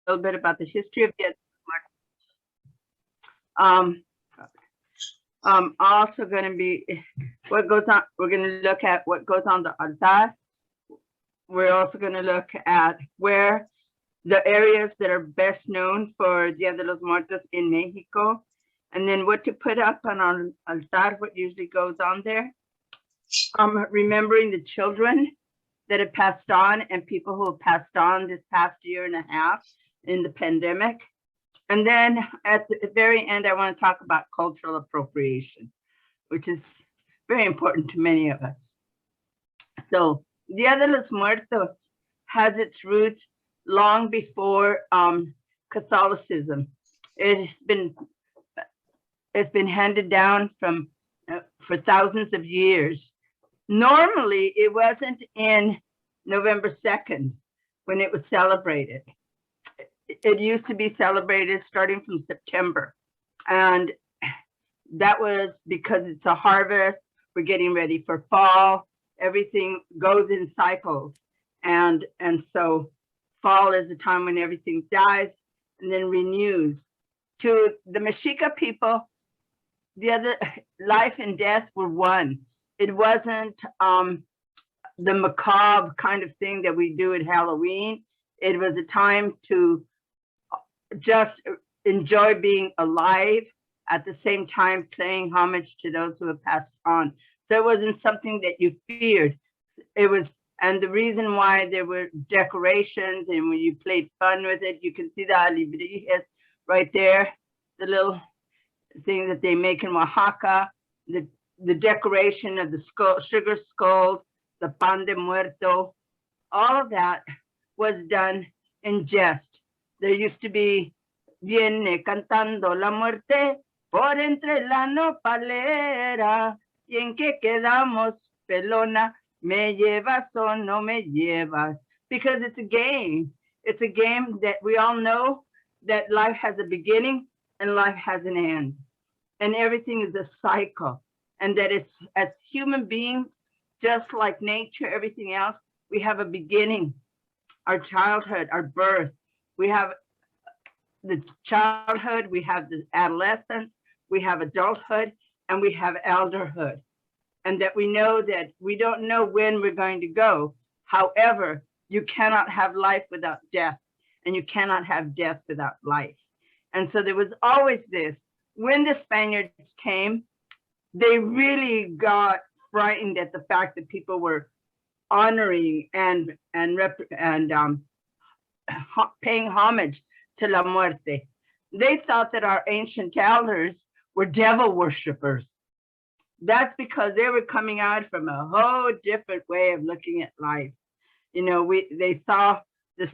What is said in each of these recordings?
little bit about the history of Dia de Muertos. Also going to be what goes on. We're going to look at what goes on the altar. We're also going to look at where the areas that are best known for Dia de los Muertos in Mexico, and then what to put up on our altar, what usually goes on there. Remembering the children that have passed on and people who have passed on this past year and a half in the pandemic. And then at the very end, I want to talk about cultural appropriation, which is very important to many of us. So Dia de los Muertos has its roots long before Catholicism. It's been handed down from for thousands of years. Normally, it wasn't in November 2nd when it was celebrated. It used to be celebrated starting from September. And that was because it's a harvest. We're getting ready for fall. Everything goes in cycles. And so fall is the time when everything dies and then renews. To the Mexica people, the other life and death were one. It wasn't the macabre kind of thing that we do at Halloween. It was a time to just enjoy being alive, at the same time paying homage to those who have passed on. So it wasn't something that you feared. It was, and the reason why there were decorations and when you played fun with it, you can see the alebrijes right there, the little thing that they make in Oaxaca, the decoration of the skull, sugar skulls, the pan de muerto, all of that was done in jest. There used to be, viene cantando la muerte por entre la nopalera, y en que quedamos pelona, me llevas o no me llevas. Because it's a game. It's a game that we all know that life has a beginning and life has an end. And everything is a cycle. And that it's, as human beings, just like nature, everything else, we have a beginning, our childhood, our birth. We have the childhood, we have the adolescence, we have adulthood, and we have elderhood. And that we know that we don't know when we're going to go. However, you cannot have life without death, and you cannot have death without life. And so there was always this. When the Spaniards came, they really got frightened at the fact that people were honoring and paying homage to La Muerte. They thought that our ancient elders were devil worshippers. That's because they were coming out from a whole different way of looking at life. You know, they saw this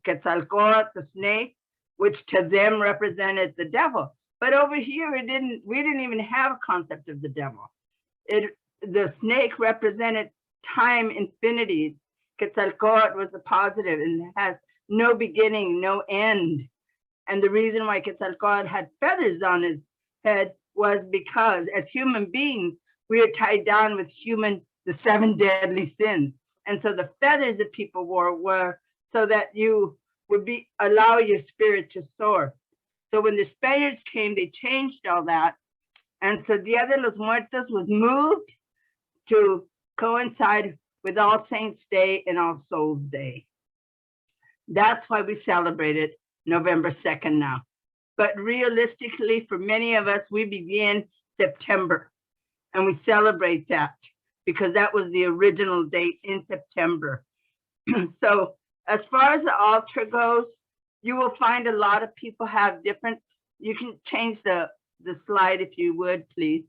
Quetzalcoatl, the snake, which to them represented the devil. But over here, we didn't even have a concept of the devil. The snake represented time, infinity. Quetzalcoatl was a positive and has no beginning, no end. And the reason why Quetzalcoatl had feathers on his head was because as human beings, we are tied down with the 7 deadly sins. And so the feathers that people wore were so that you would allow your spirit to soar. So when the Spaniards came, they changed all that. And so Dia de los Muertos was moved to coincide with All Saints Day and All Souls Day. That's why we celebrate it November 2nd now. But realistically, for many of us, we begin September and we celebrate that because that was the original date in September. So as far as the altar goes, you will find a lot of people have different, you can change the slide if you would, please.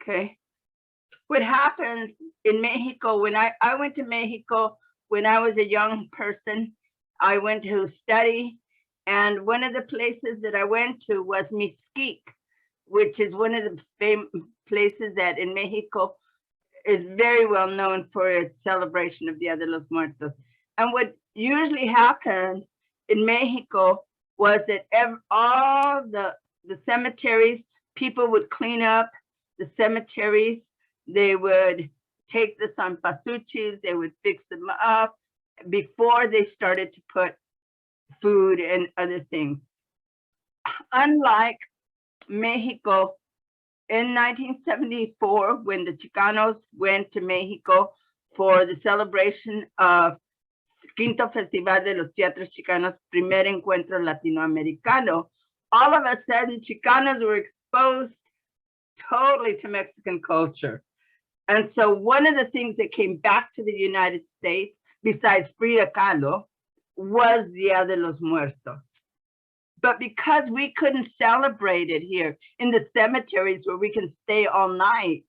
Okay. What happens in Mexico, when I went to Mexico when I was a young person, I went to study, and one of the places that I went to was Mesquite, which is one of the famous places that in Mexico is very well known for its celebration of Dia de los Muertos. And what usually happened in Mexico was that all the cemeteries, people would clean up the cemeteries. They would take the sanpasuchis, they would fix them up, before they started to put food and other things. Unlike Mexico, in 1974, when the Chicanos went to Mexico for the celebration of Quinto Festival de los Teatros Chicanos, Primer Encuentro Latinoamericano, all of a sudden Chicanos were exposed totally to Mexican culture. And so one of the things that came back to the United States, besides Frida Kahlo, was Dia de los Muertos. But because we couldn't celebrate it here in the cemeteries where we can stay all night,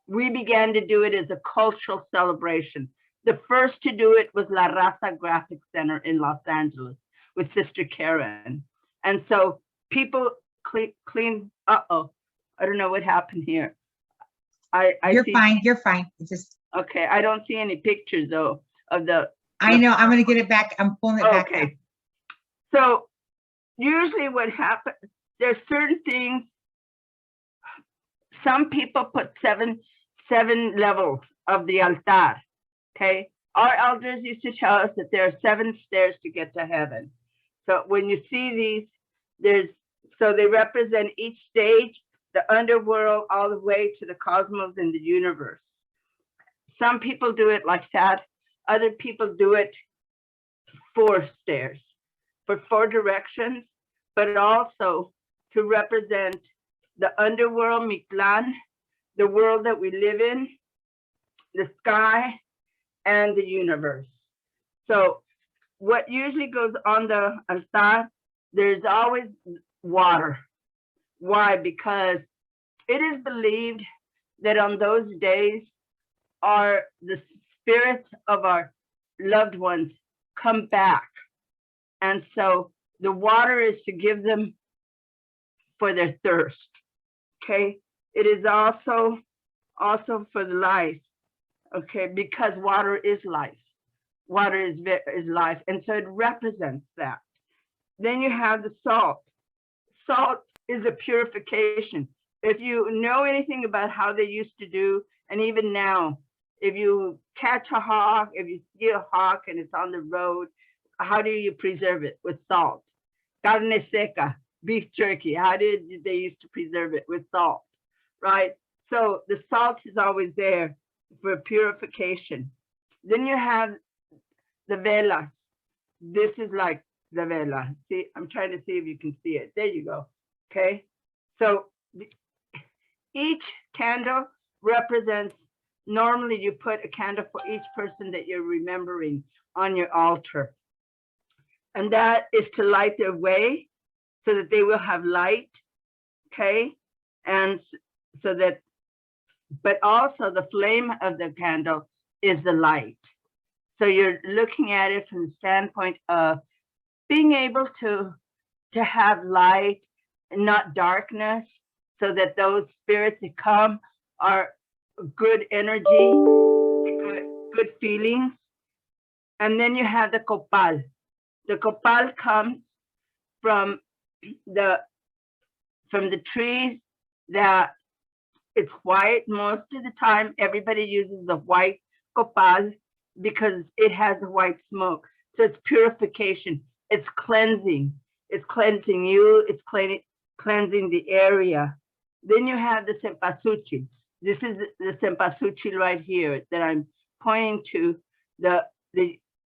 we began to do it as a cultural celebration. The first to do it was La Raza Graphic Center in Los Angeles with Sister Karen. And so people clean, uh-oh, I don't know what happened here. You're fine, you're fine. It's just okay. I don't see any pictures though of the. I know, I'm gonna get it back. I'm pulling it back. Okay. So usually what happens, there's certain things, some people put seven levels of the altar, okay? Our elders used to tell us that there are 7 stairs to get to heaven. So when you see these, so they represent each stage, the underworld, all the way to the cosmos and the universe. Some people do it like that. Other people do it 4 stairs for 4 directions, but also to represent the underworld, Mictlan, the world that we live in, the sky, and the universe. So what usually goes on the altar, there's always water. Why? Because it is believed that on those days, the spirits of our loved ones come back. And so the water is to give them for their thirst, okay? It is also for the life, okay? Because water is life. Water is life, and so it represents that. Then you have the salt. Salt is a purification. If you know anything about how they used to do, and even now, if you catch a hawk, if you see a hawk and it's on the road, how do you preserve it? With salt. Carne seca, beef jerky, how did they used to preserve it? With salt, right? So the salt is always there for purification. Then you have the vela. This is like the vela. See, I'm trying to see if you can see it. There you go, okay? So each candle represents, normally you put a candle for each person that you're remembering on your altar. And that is to light their way so that they will have light, okay? And so that, but also the flame of the candle is the light. So you're looking at it from the standpoint of being able to have light and not darkness, so that those spirits that come are good energy, good feelings. And then you have the copal. The copal comes from the trees that it's white. Most of the time, everybody uses the white copal because it has a white smoke. So it's purification. It's cleansing. It's cleansing you. It's cleansing the area. Then you have the cempasúchil. This is the cempasúchil right here that I'm pointing to, the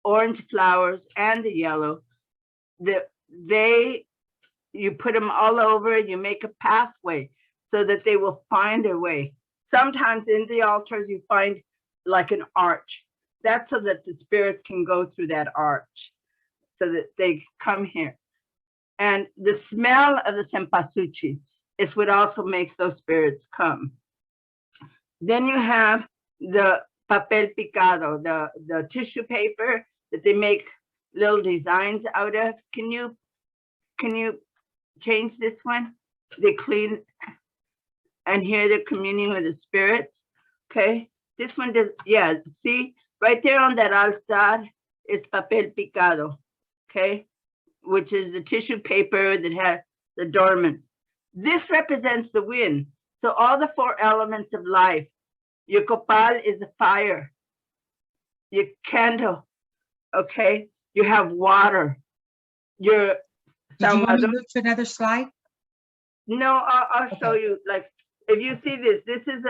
orange flowers and the yellow. You put them all over, you make a pathway so that they will find their way. Sometimes in the altars, you find like an arch. That's so that the spirits can go through that arch, so that they come here. And the smell of the cempasúchil is what also makes those spirits come. Then you have the papel picado, the tissue paper that they make little designs out of. Can you change this one? They clean, and here they're communing with the spirits. Okay, this one does, yeah, see, right there on that altar is papel picado, okay, which is the tissue paper that has the dormant. This represents the wind. So all the 4 elements of life. Your copal is the fire. Your candle okay? You have water. Your Did you want me to move to another slide? No, I'll show you. Like, if you see this is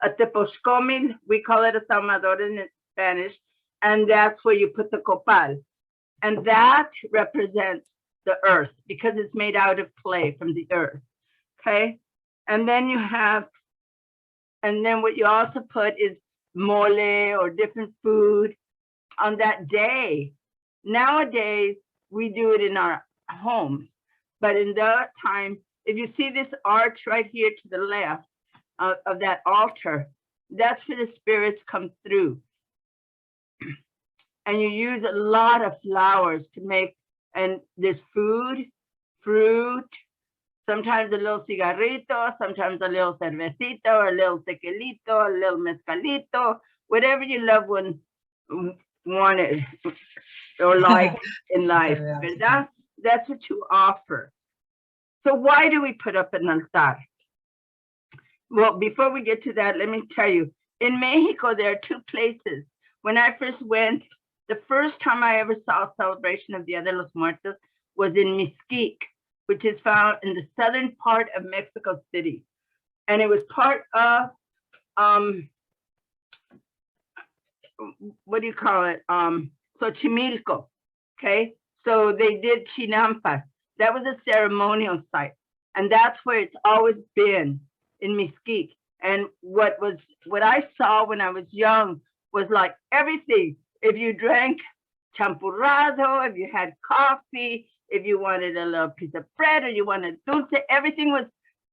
a teposcomil. We call it a salmador in Spanish, and that's where you put the copal. And that represents the earth because it's made out of clay from the earth, okay? And then you have, and then what you also put is mole or different food on that day. Nowadays, we do it in our homes, but in that time, if you see this arch right here to the left of that altar, that's where the spirits come through. And you use a lot of flowers to make, and there's food, fruit, sometimes a little cigarrito, sometimes a little cervecito, a little tequilito, a little mezcalito, whatever your loved one wanted or like in life. That's what you offer. So why do we put up an altar? Well, before we get to that, let me tell you, in Mexico, there are two places. When I first went, the first time I ever saw a celebration of Día de los Muertos was in Mesquite, which is found in the southern part of Mexico City. And it was part of, what do you call it? Xochimilco, okay? So they did chinampas. That was a ceremonial site. And that's where it's always been, in Mesquite. And what I saw when I was young was like everything. If you drank champurrado, if you had coffee, if you wanted a little piece of bread or you wanted dulce, everything was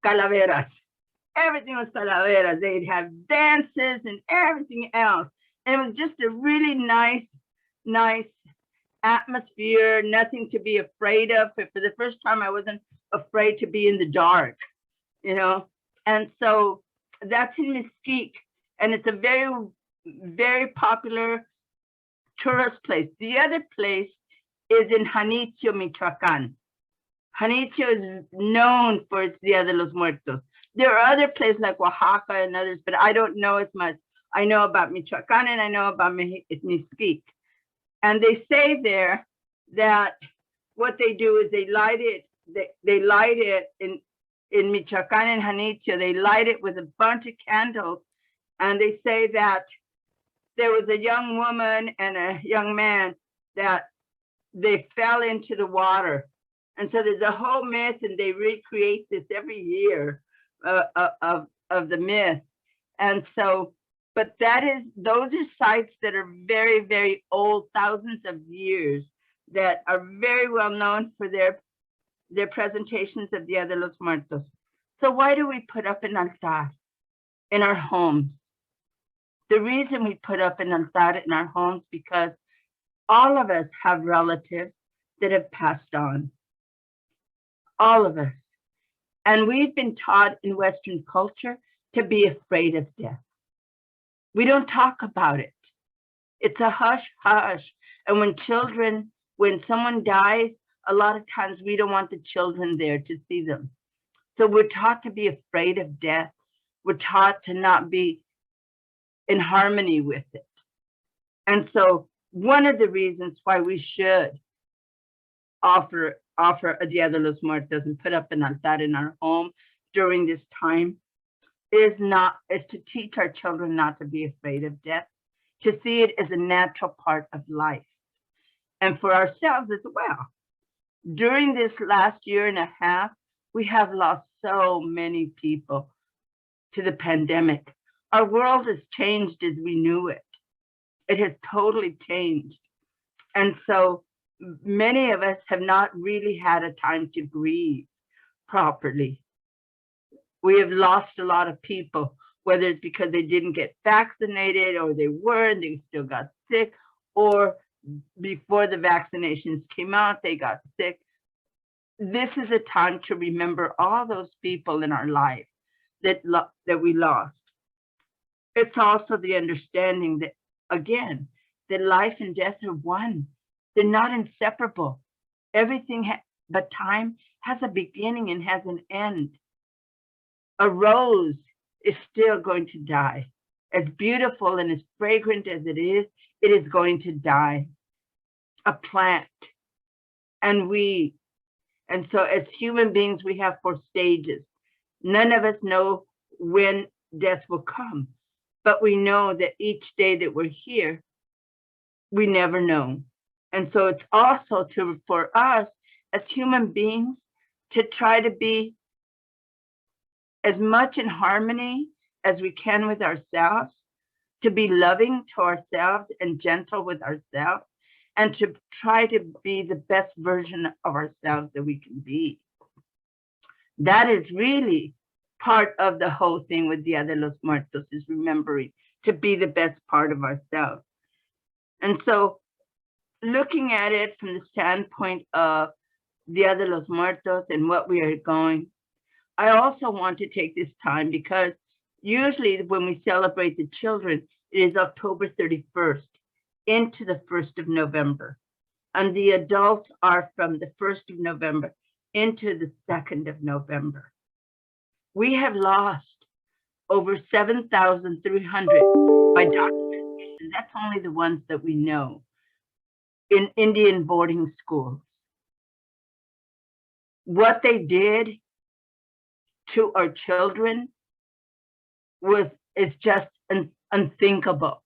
calaveras. Everything was calaveras. They'd have dances and everything else. And it was just a really nice atmosphere, nothing to be afraid of. But for the first time, I wasn't afraid to be in the dark, you know? And so that's in Mesquite. And it's a very, very popular tourist place. The other place is in Janitzio, Michoacán. Janitzio is known for its Día de los Muertos. There are other places like Oaxaca and others, but I don't know as much. I know about Michoacán and I know about Mesquite. And they say there that what they do is they light it, they light it in Michoacán and Janitzio, they light it with a bunch of candles. And they say that there was a young woman and a young man that they fell into the water. And so there's a whole myth, and they recreate this every year of the myth. And so, but those are sites that are very, very old, thousands of years, that are very well known for their presentations of Día de los Muertos. So why do we put up an altar in our homes? The reason we put up an altar in our homes because all of us have relatives that have passed on. All of us. And we've been taught in Western culture to be afraid of death. We don't talk about it. It's a hush, hush. And when someone dies, a lot of times we don't want the children there to see them. So we're taught to be afraid of death. We're taught to not be in harmony with it. And so one of the reasons why we should offer a Día de los Muertos and put up an altar in our home during this time is to teach our children not to be afraid of death, to see it as a natural part of life. And for ourselves as well. During this last year and a half, we have lost so many people to the pandemic. Our world has changed as we knew it. It has totally changed. And so many of us have not really had a time to grieve properly. We have lost a lot of people, whether it's because they didn't get vaccinated or they were and they still got sick, or before the vaccinations came out, they got sick. This is a time to remember all those people in our life that we lost. It's also the understanding that, again, that life and death are one. They're not inseparable. Everything but time has a beginning and has an end. A rose is still going to die. As beautiful and as fragrant as it is going to die. a plant. And so as human beings, we have 4 stages. None of us know when death will come, but we know that each day that we're here, we never know. And so it's also for us as human beings to try to be as much in harmony as we can with ourselves, to be loving to ourselves and gentle with ourselves, and to try to be the best version of ourselves that we can be. That is really part of the whole thing with Dia de los Muertos, is remembering to be the best part of ourselves. And so looking at it from the standpoint of Dia de los Muertos and what we are going, I also want to take this time because usually when we celebrate the children, it is October 31st into the 1st of November. And the adults are from the 1st of November into the 2nd of November. We have lost over 7,300 by documentation. That's only the ones that we know in Indian boarding schools. What they did to our children is just unthinkable.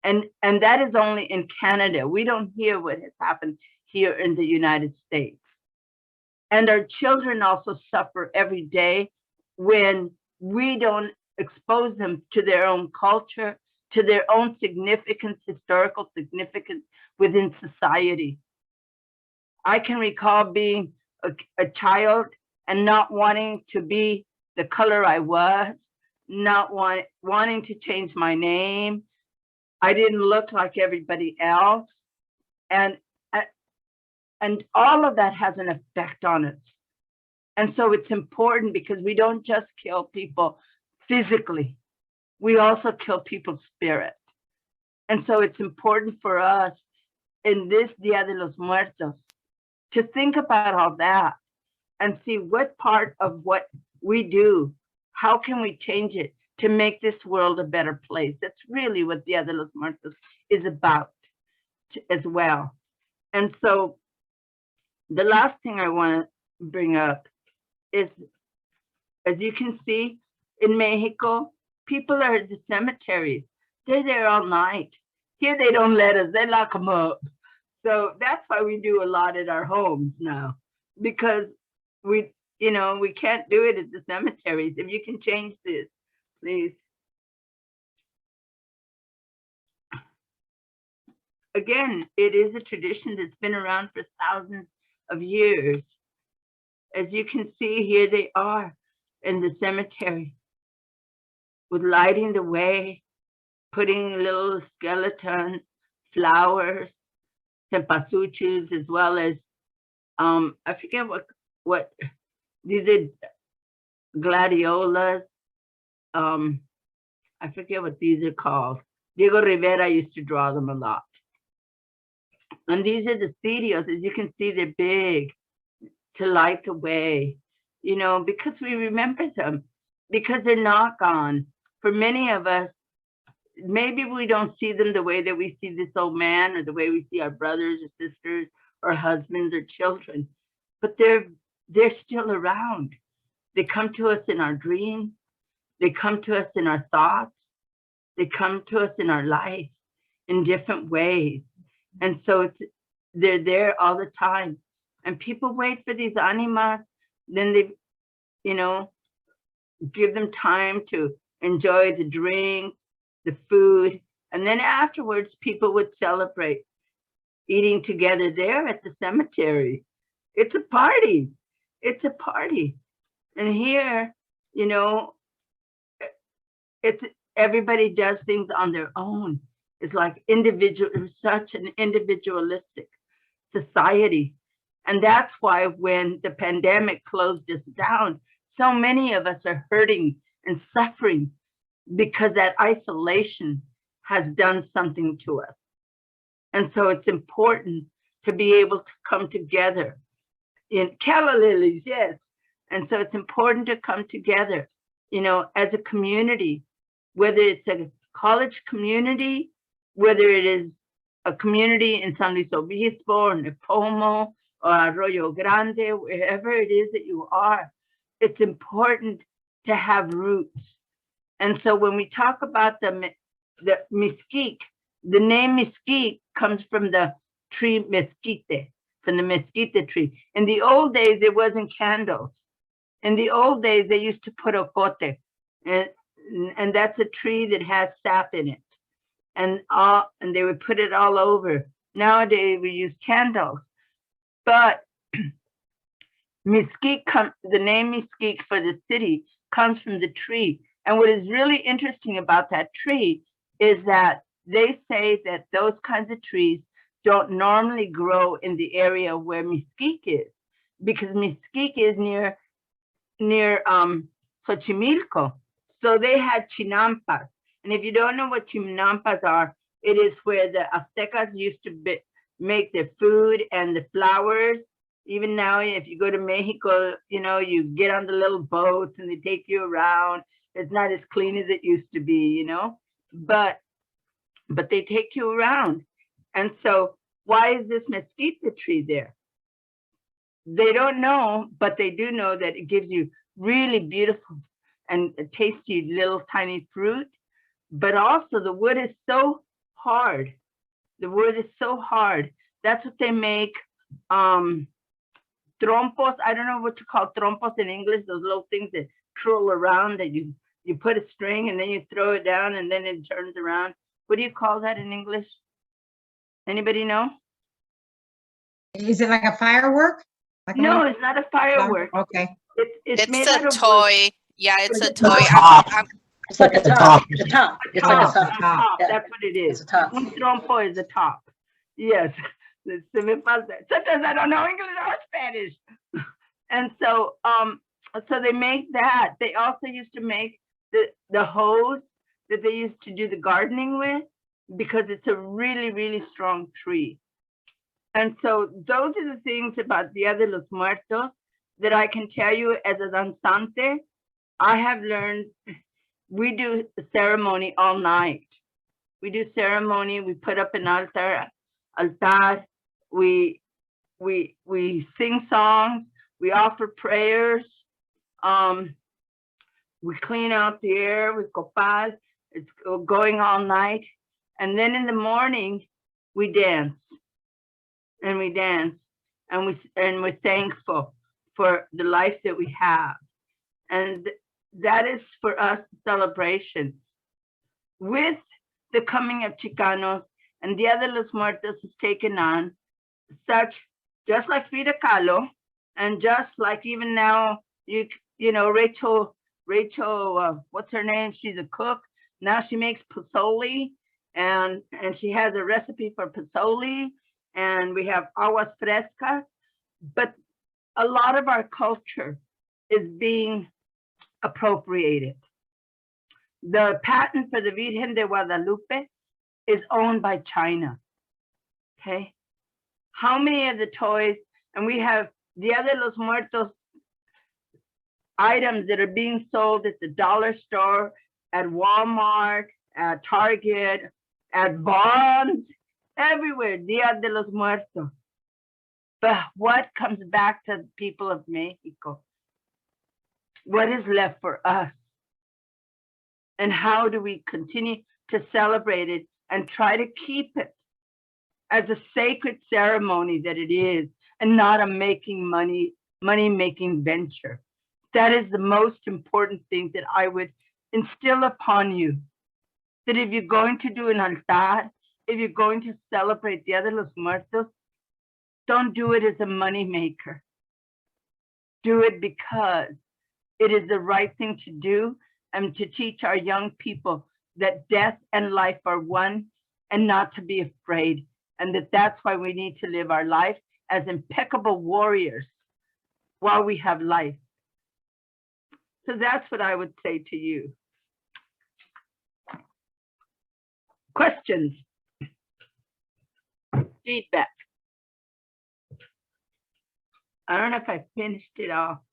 And that is only in Canada. We don't hear what has happened here in the United States. And our children also suffer every day when we don't expose them to their own culture, to their own significance, historical significance within society. I can recall being a child and not wanting to be the color I was, not wanting to change my name. I didn't look like everybody else. And all of that has an effect on us. And so it's important because we don't just kill people physically, we also kill people's spirit. And so it's important for us in this Dia de los Muertos to think about all that and see what part of what we do, how can we change it to make this world a better place. That's really what Dia de los Muertos is about as well. And so the last thing I want to bring up is, as you can see, in Mexico, people are at the cemeteries. They're there all night. Here they don't let us, they lock them up. So that's why we do a lot at our homes now, because we can't do it at the cemeteries. If you can change this, please. Again, it is a tradition that's been around for thousands of years. As you can see, here they are in the cemetery with lighting the way, putting little skeletons, flowers, cempasúchil, as well as I forget what these are, gladiolas. I forget what these are called. Diego Rivera used to draw them a lot. And these are the cirios. As you can see, they're big to light the way, because we remember them, because they're not gone. For many of us, maybe we don't see them the way that we see this old man or the way we see our brothers or sisters or husbands or children, but they're still around. They come to us in our dreams. They come to us in our thoughts. They come to us in our life in different ways. And so they're there all the time. And people wait for these animas, then they, give them time to enjoy the drink, the food, and then afterwards people would celebrate eating together there at the cemetery. It's a party. It's a party. And here, everybody does things on their own. It's like it's such an individualistic society. And that's why when the pandemic closed us down, so many of us are hurting and suffering because that isolation has done something to us. And so it's important to be able to come together in calla lilies, yes. And so it's important to come together, as a community, whether it's a college community, whether it is a community in San Luis Obispo or Nipomo or Arroyo Grande, wherever it is that you are, it's important to have roots. And so when we talk about the mesquite, the name mesquite comes from the tree mesquite, from the mesquite tree. In the old days, it wasn't candles. In the old days, they used to put ocote, and that's a tree that has sap in it. And they would put it all over. Nowadays, we use candles. But mesquite, the name mesquite for the city comes from the tree. And what is really interesting about that tree is that they say that those kinds of trees don't normally grow in the area where mesquite is, because mesquite is near Xochimilco. So they had chinampas. And if you don't know what chinampas are, it is where the Aztecas used to make their food and the flowers. Even now, if you go to Mexico, you know, you get on the little boats and they take you around. It's not as clean as it used to be, you know, but they take you around. And so why is this mesquite tree there? They don't know, but they do know that it gives you really beautiful and tasty little tiny fruit. But also the wood is so hard. The wood is so hard. That's what they make trompos. I don't know what to call trompos in English, those little things that curl around that you put a string and then you throw it down and then it turns around. What do you call that in English? Anybody know? Is it like a firework? Like no, it's not a firework. Okay. It's made a out of toy. wood. Yeah, it's a It's toy. It's like a top. It's a top. It's like a top. Top. Yeah. That's what it is. It's a top. Un trompo is a top. Yes. Sometimes I don't know English or Spanish. And so so they make that. They also used to make the hose that they used to do the gardening with, because it's a really, really strong tree. And so those are the things about Dia de los Muertos that I can tell you as a danzante. I have learned. We do ceremony all night. We do ceremony. We put up an altar. We sing songs. We offer prayers. We clean out the air with copal. It's going all night. And then in the morning, we dance. And we dance. And we're thankful for the life that we have. And that is for us celebration. With the coming of Chicanos, and Dia de los Muertos has taken on such, just like Frida Kahlo, and just like even now, you know, Rachel, what's her name? She's a cook. Now she makes pozole, and she has a recipe for pozole, and we have aguas frescas. But a lot of our culture is being appropriated. The patent for the Virgen de Guadalupe is owned by China. Okay. How many of the toys, and we have Dia de los Muertos items that are being sold at the dollar store, at Walmart, at Target, at Bonds, everywhere, Dia de los Muertos. But what comes back to the people of Mexico? What is left for us? And how do we continue to celebrate it and try to keep it as a sacred ceremony that it is, and not a money-making venture? That is the most important thing that I would instill upon you. That if you're going to do an altar, if you're going to celebrate Dia de los Muertos, don't do it as a money maker. Do it because it is the right thing to do, and to teach our young people that death and life are one, and not to be afraid, and that's why we need to live our life as impeccable warriors while we have life. So that's what I would say to you. Questions? Feedback? I don't know if I finished it all.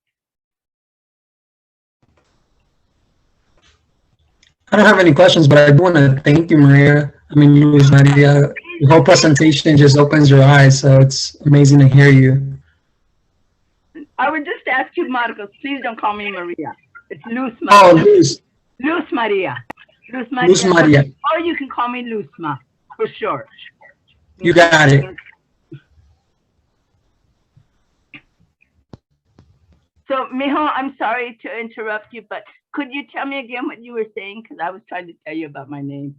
I don't have any questions, but I do want to thank you, Maria. I mean, Luis Maria. your whole presentation just opens your eyes. So it's amazing to hear you. I would just ask you, Marcos, please don't call me Maria. It's Luz Oh, Maria. Luz, Luz Maria. Luz Maria. Luz Maria. Or you can call me Luzma for short. You got it. So, Mijo, I'm sorry to interrupt you, but could you tell me again what you were saying? Because I was trying to tell you about my name.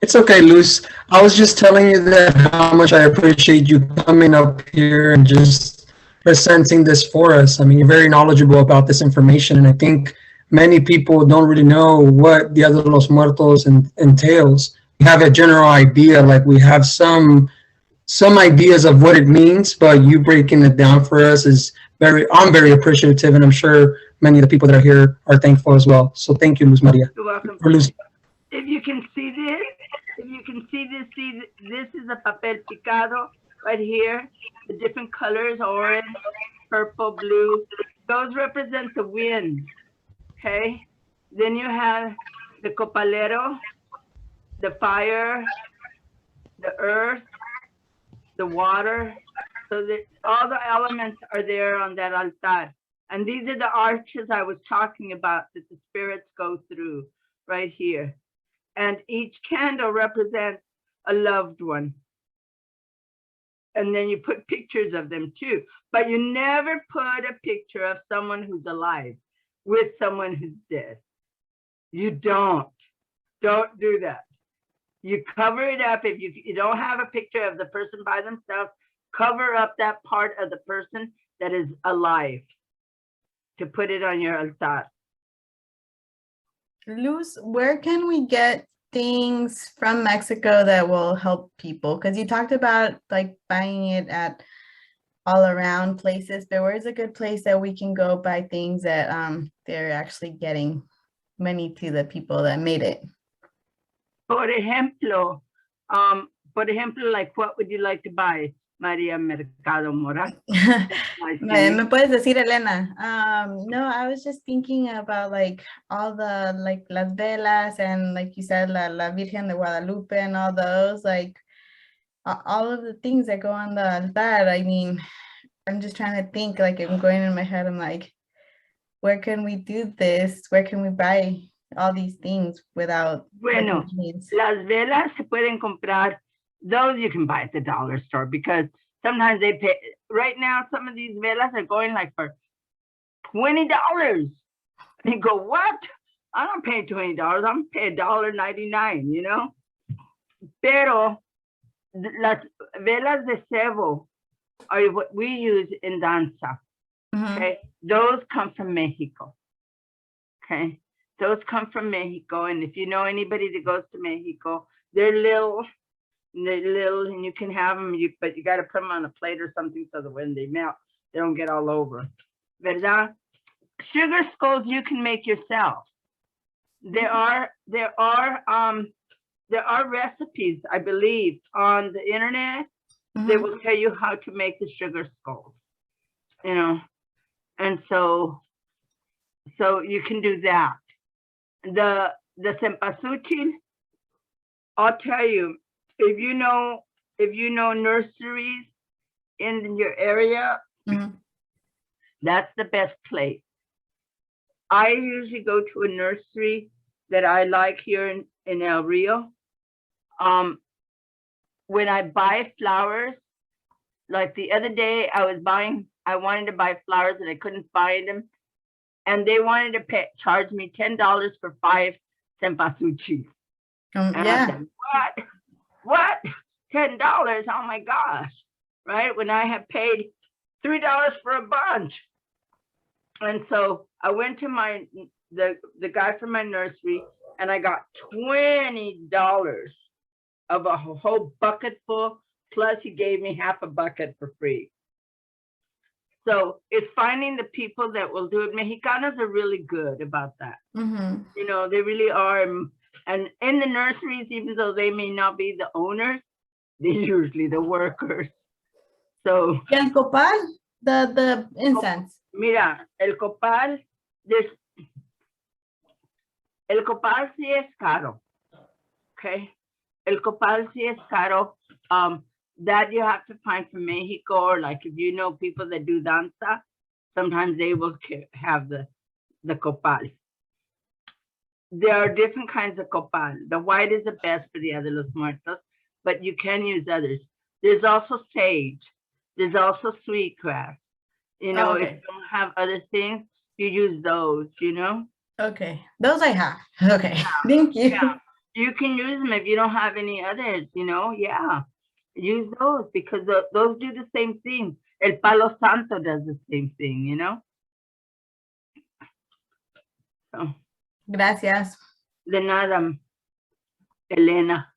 It's okay, Luz. I was just telling you that how much I appreciate you coming up here and just presenting this for us. I mean, you're very knowledgeable about this information, and I think many people don't really know what Dia de los Muertos entails. We have a general idea, like we have some ideas of what it means, but you breaking it down for us is I'm very appreciative, and I'm sure many of the people that are here are thankful as well. So thank you, Luz Maria. You're welcome. Or Luz. If you can see this, see this is a papel picado right here. The different colors, orange, purple, blue. Those represent the wind, okay? Then you have the copalero, the fire, the earth, the water. So that all the elements are there on that altar. And these are the arches I was talking about that the spirits go through right here. And each candle represents a loved one. And then you put pictures of them too. But you never put a picture of someone who's alive with someone who's dead. You don't do that. You cover it up. If you don't have a picture of the person by themselves, cover up that part of the person that is alive to put it on your altar. Luz, where can we get things from Mexico that will help people? Because you talked about like buying it at all around places, but where's a good place that we can go buy things that they're actually getting money to the people that made it? Por ejemplo, like what would you like to buy, Maria Mercado Mora? Me puedes decir, Elena? No, I was just thinking about like all the like las velas and like you said, la Virgen de Guadalupe and all those, like all of the things that go on the altar. I mean, I'm just trying to think, like I'm going in my head, I'm like, where can we do this? Where can we buy all these things without? Bueno, las velas se pueden comprar. Those you can buy at the dollar store because sometimes they pay. Right now, some of these velas are going like for $20. And you go, what? I don't pay $20. I'm paying $1.99, you know? Pero las velas de cebo are what we use in danza. Okay, those come from Mexico. Okay, those come from Mexico, and if you know anybody that goes to Mexico, they're little, and you can have them. But you got to put them on a plate or something so that when they melt, they don't get all over. ¿Verdad? Sugar skulls you can make yourself. There are recipes, I believe, on the internet. They will tell you how to make the sugar skulls. You know. And so you can do that. The cempasúchil, I'll tell you, if you know nurseries in your area, that's the best place. I usually go to a nursery that I like here in El Rio. When I buy flowers, like the other day I wanted to buy flowers and I couldn't find them. And they wanted to charge me $10 for 5 cempasúchil. And I said, what? $10? Oh my gosh. Right? When I have paid $3 for a bunch. And so I went to the guy from my nursery and I got $20 of a whole bucket full. Plus he gave me half a bucket for free. So it's finding the people that will do it. Mexicanos are really good about that. You know, they really are. And in the nurseries, even though they may not be the owners, they're usually the workers. So. El copal, the incense. Mira, el copal sí es caro. Okay. El copal sí es caro. That you have to find from Mexico, or like if you know people that do danza, sometimes they will have the copal. There are different kinds of copal. The white is the best for Dia de los Muertos, but you can use others. There's also sage. There's also sweetgrass. You know, if you don't have other things, you use those, you know? Okay, those I have. Okay, thank you. Yeah. You can use them if you don't have any others, you know? Yeah. Use those because those do the same thing. El Palo Santo does the same thing, you know? So, Gracias. de nada, Elena.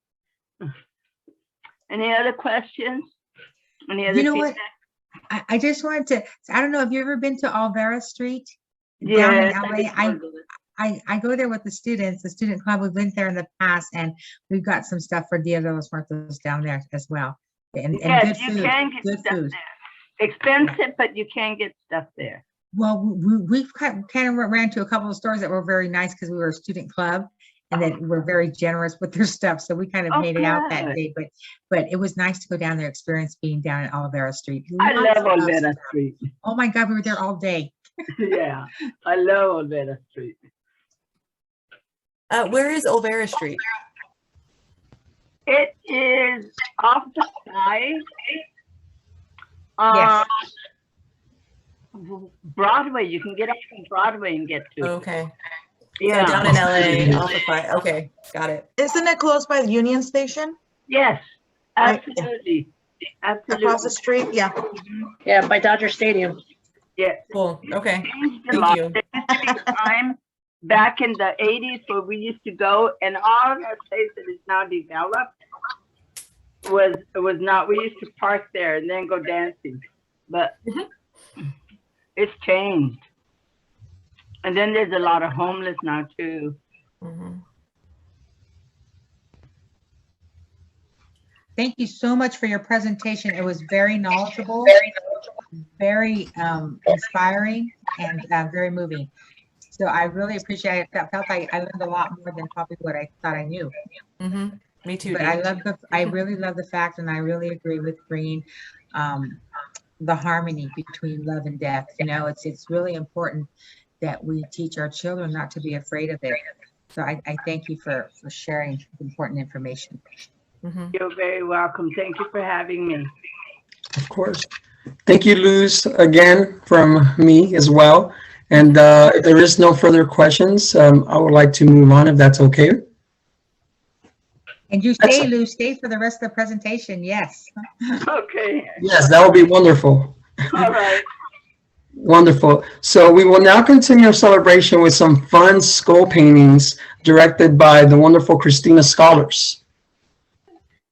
Any other questions? Any other You know what? feedback? I just wanted to, I don't know, have you ever been to Alvera Street? Down Yes, in LA? I go there with the students, the student club. We've been there in the past, and we've got some stuff for Dia de los Muertos down there as well. And yes, good you food, can get good stuff food. there. Expensive, but you can get stuff there. Well, we've kind of ran to a couple of stores that were very nice because we were a student club, and that were very generous with their stuff. So we kind of made it out that good. day, but it was nice to go down there, experience being down at Olvera Street. I Lots love of Olvera stuff. Street. Oh my God, we were there all day. Yeah, I love Olvera Street. Where is Olvera Street? It is off the side. Yes. Broadway. You can get off on Broadway and get to it. Okay. Yeah. So down in LA, off the fly. Okay, got it. Isn't it close by the Union Station? Yes, Right. absolutely. Absolutely. Across the street? Yeah. Yeah, by Dodger Stadium. Yeah. Cool. Okay. Changed a Thank lot. you. There used to be a time back in the 80s where we used to go, and all that place that is now developed was not. We used to park there and then go dancing, but it's changed. And then there's a lot of homeless now too. Mhm. Thank you so much for your presentation. It was very knowledgeable, very inspiring, and very moving. So I really appreciate it. I felt like I learned a lot more than probably what I thought I knew. Mhm. Me too. But I really love the fact, and I really agree with bringing the harmony between love and death. You know, it's really important that we teach our children not to be afraid of it. So I thank you for sharing important information. Mhm. You're very welcome. Thank you for having me. Of course. Thank you, Luz, again from me as well. And if there is no further questions, I would like to move on if that's okay. And you stay, Lou, stay for the rest of the presentation. Yes. Okay. Yes, that would be wonderful. All right. Wonderful. So we will now continue our celebration with some fun skull paintings directed by the wonderful Christina Scholars.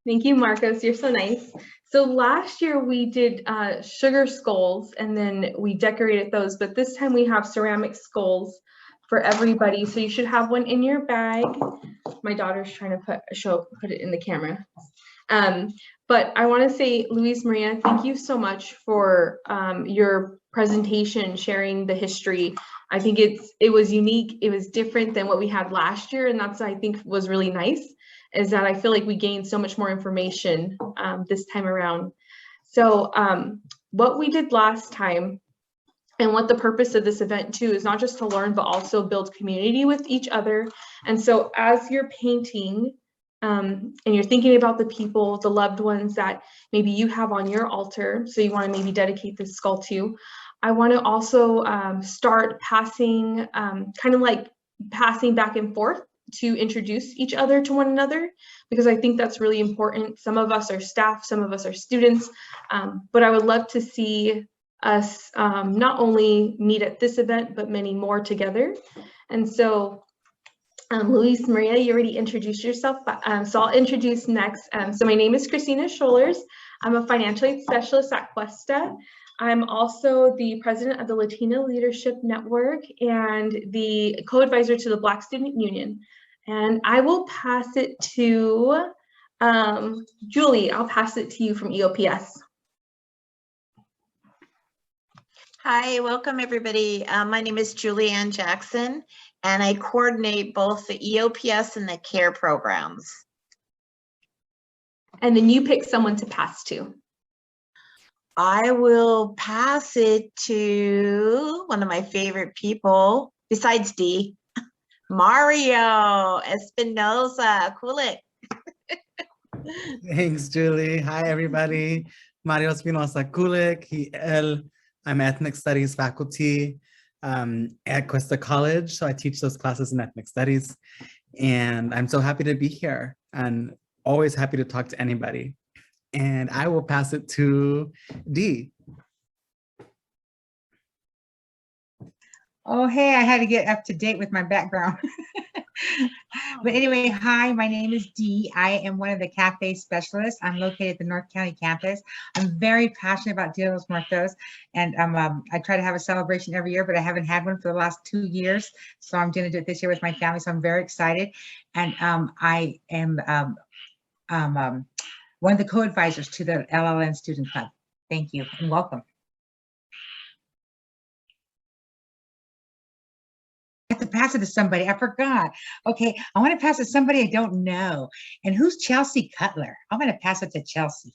Thank you, Marcos. You're so nice. So last year we did sugar skulls, and then we decorated those, but this time we have ceramic skulls for everybody. So you should have one in your bag. My daughter's trying to put it in the camera. But I want to say, Luis Maria, thank you so much for your presentation, sharing the history. I think it was unique. It was different than what we had last year, and that's, I think, was really nice, is that I feel like we gained so much more information this time around. So what we did last time, and what the purpose of this event too, is not just to learn, but also build community with each other. And so as you're painting, and you're thinking about the people, the loved ones that maybe you have on your altar, so you want to maybe dedicate this skull to, I want to also start passing, kind of like passing back and forth to introduce each other to one another, because I think that's really important. Some of us are staff, some of us are students, but I would love to see us not only meet at this event, but many more together. And so Luis Maria, you already introduced yourself, so I'll introduce next. So my name is Christina Scholars. I'm a financial aid specialist at Cuesta. I'm also the president of the Latino Leadership Network and the co-advisor to the Black Student Union. And I will pass it to Julie. I'll pass it to you from EOPS. Hi, welcome everybody. My name is Julie Ann Jackson, and I coordinate both the EOPS and the CARE programs. And then you pick someone to pass to. I will pass it to one of my favorite people besides Dee, Mario Espinosa Kulik. Thanks, Julie. Hi, everybody. Mario Espinosa Kulik, I'm ethnic studies faculty at Cuesta College. So I teach those classes in ethnic studies. And I'm so happy to be here and always happy to talk to anybody. And I will pass it to Dee. Oh, hey, I had to get up to date with my background. But anyway, hi, my name is Dee. I am one of the cafe specialists. I'm located at the North County campus. I'm very passionate about Dia de los Muertos, and I try to have a celebration every year, but I haven't had one for the last 2 years. So I'm going to do it this year with my family. So I'm very excited. And I am one of the co-advisors to the LLN Student Club. Thank you and welcome. I have to pass it to somebody. I forgot. Okay, I want to pass it to somebody I don't know. And who's Chelsea Cutler? I'm going to pass it to Chelsea.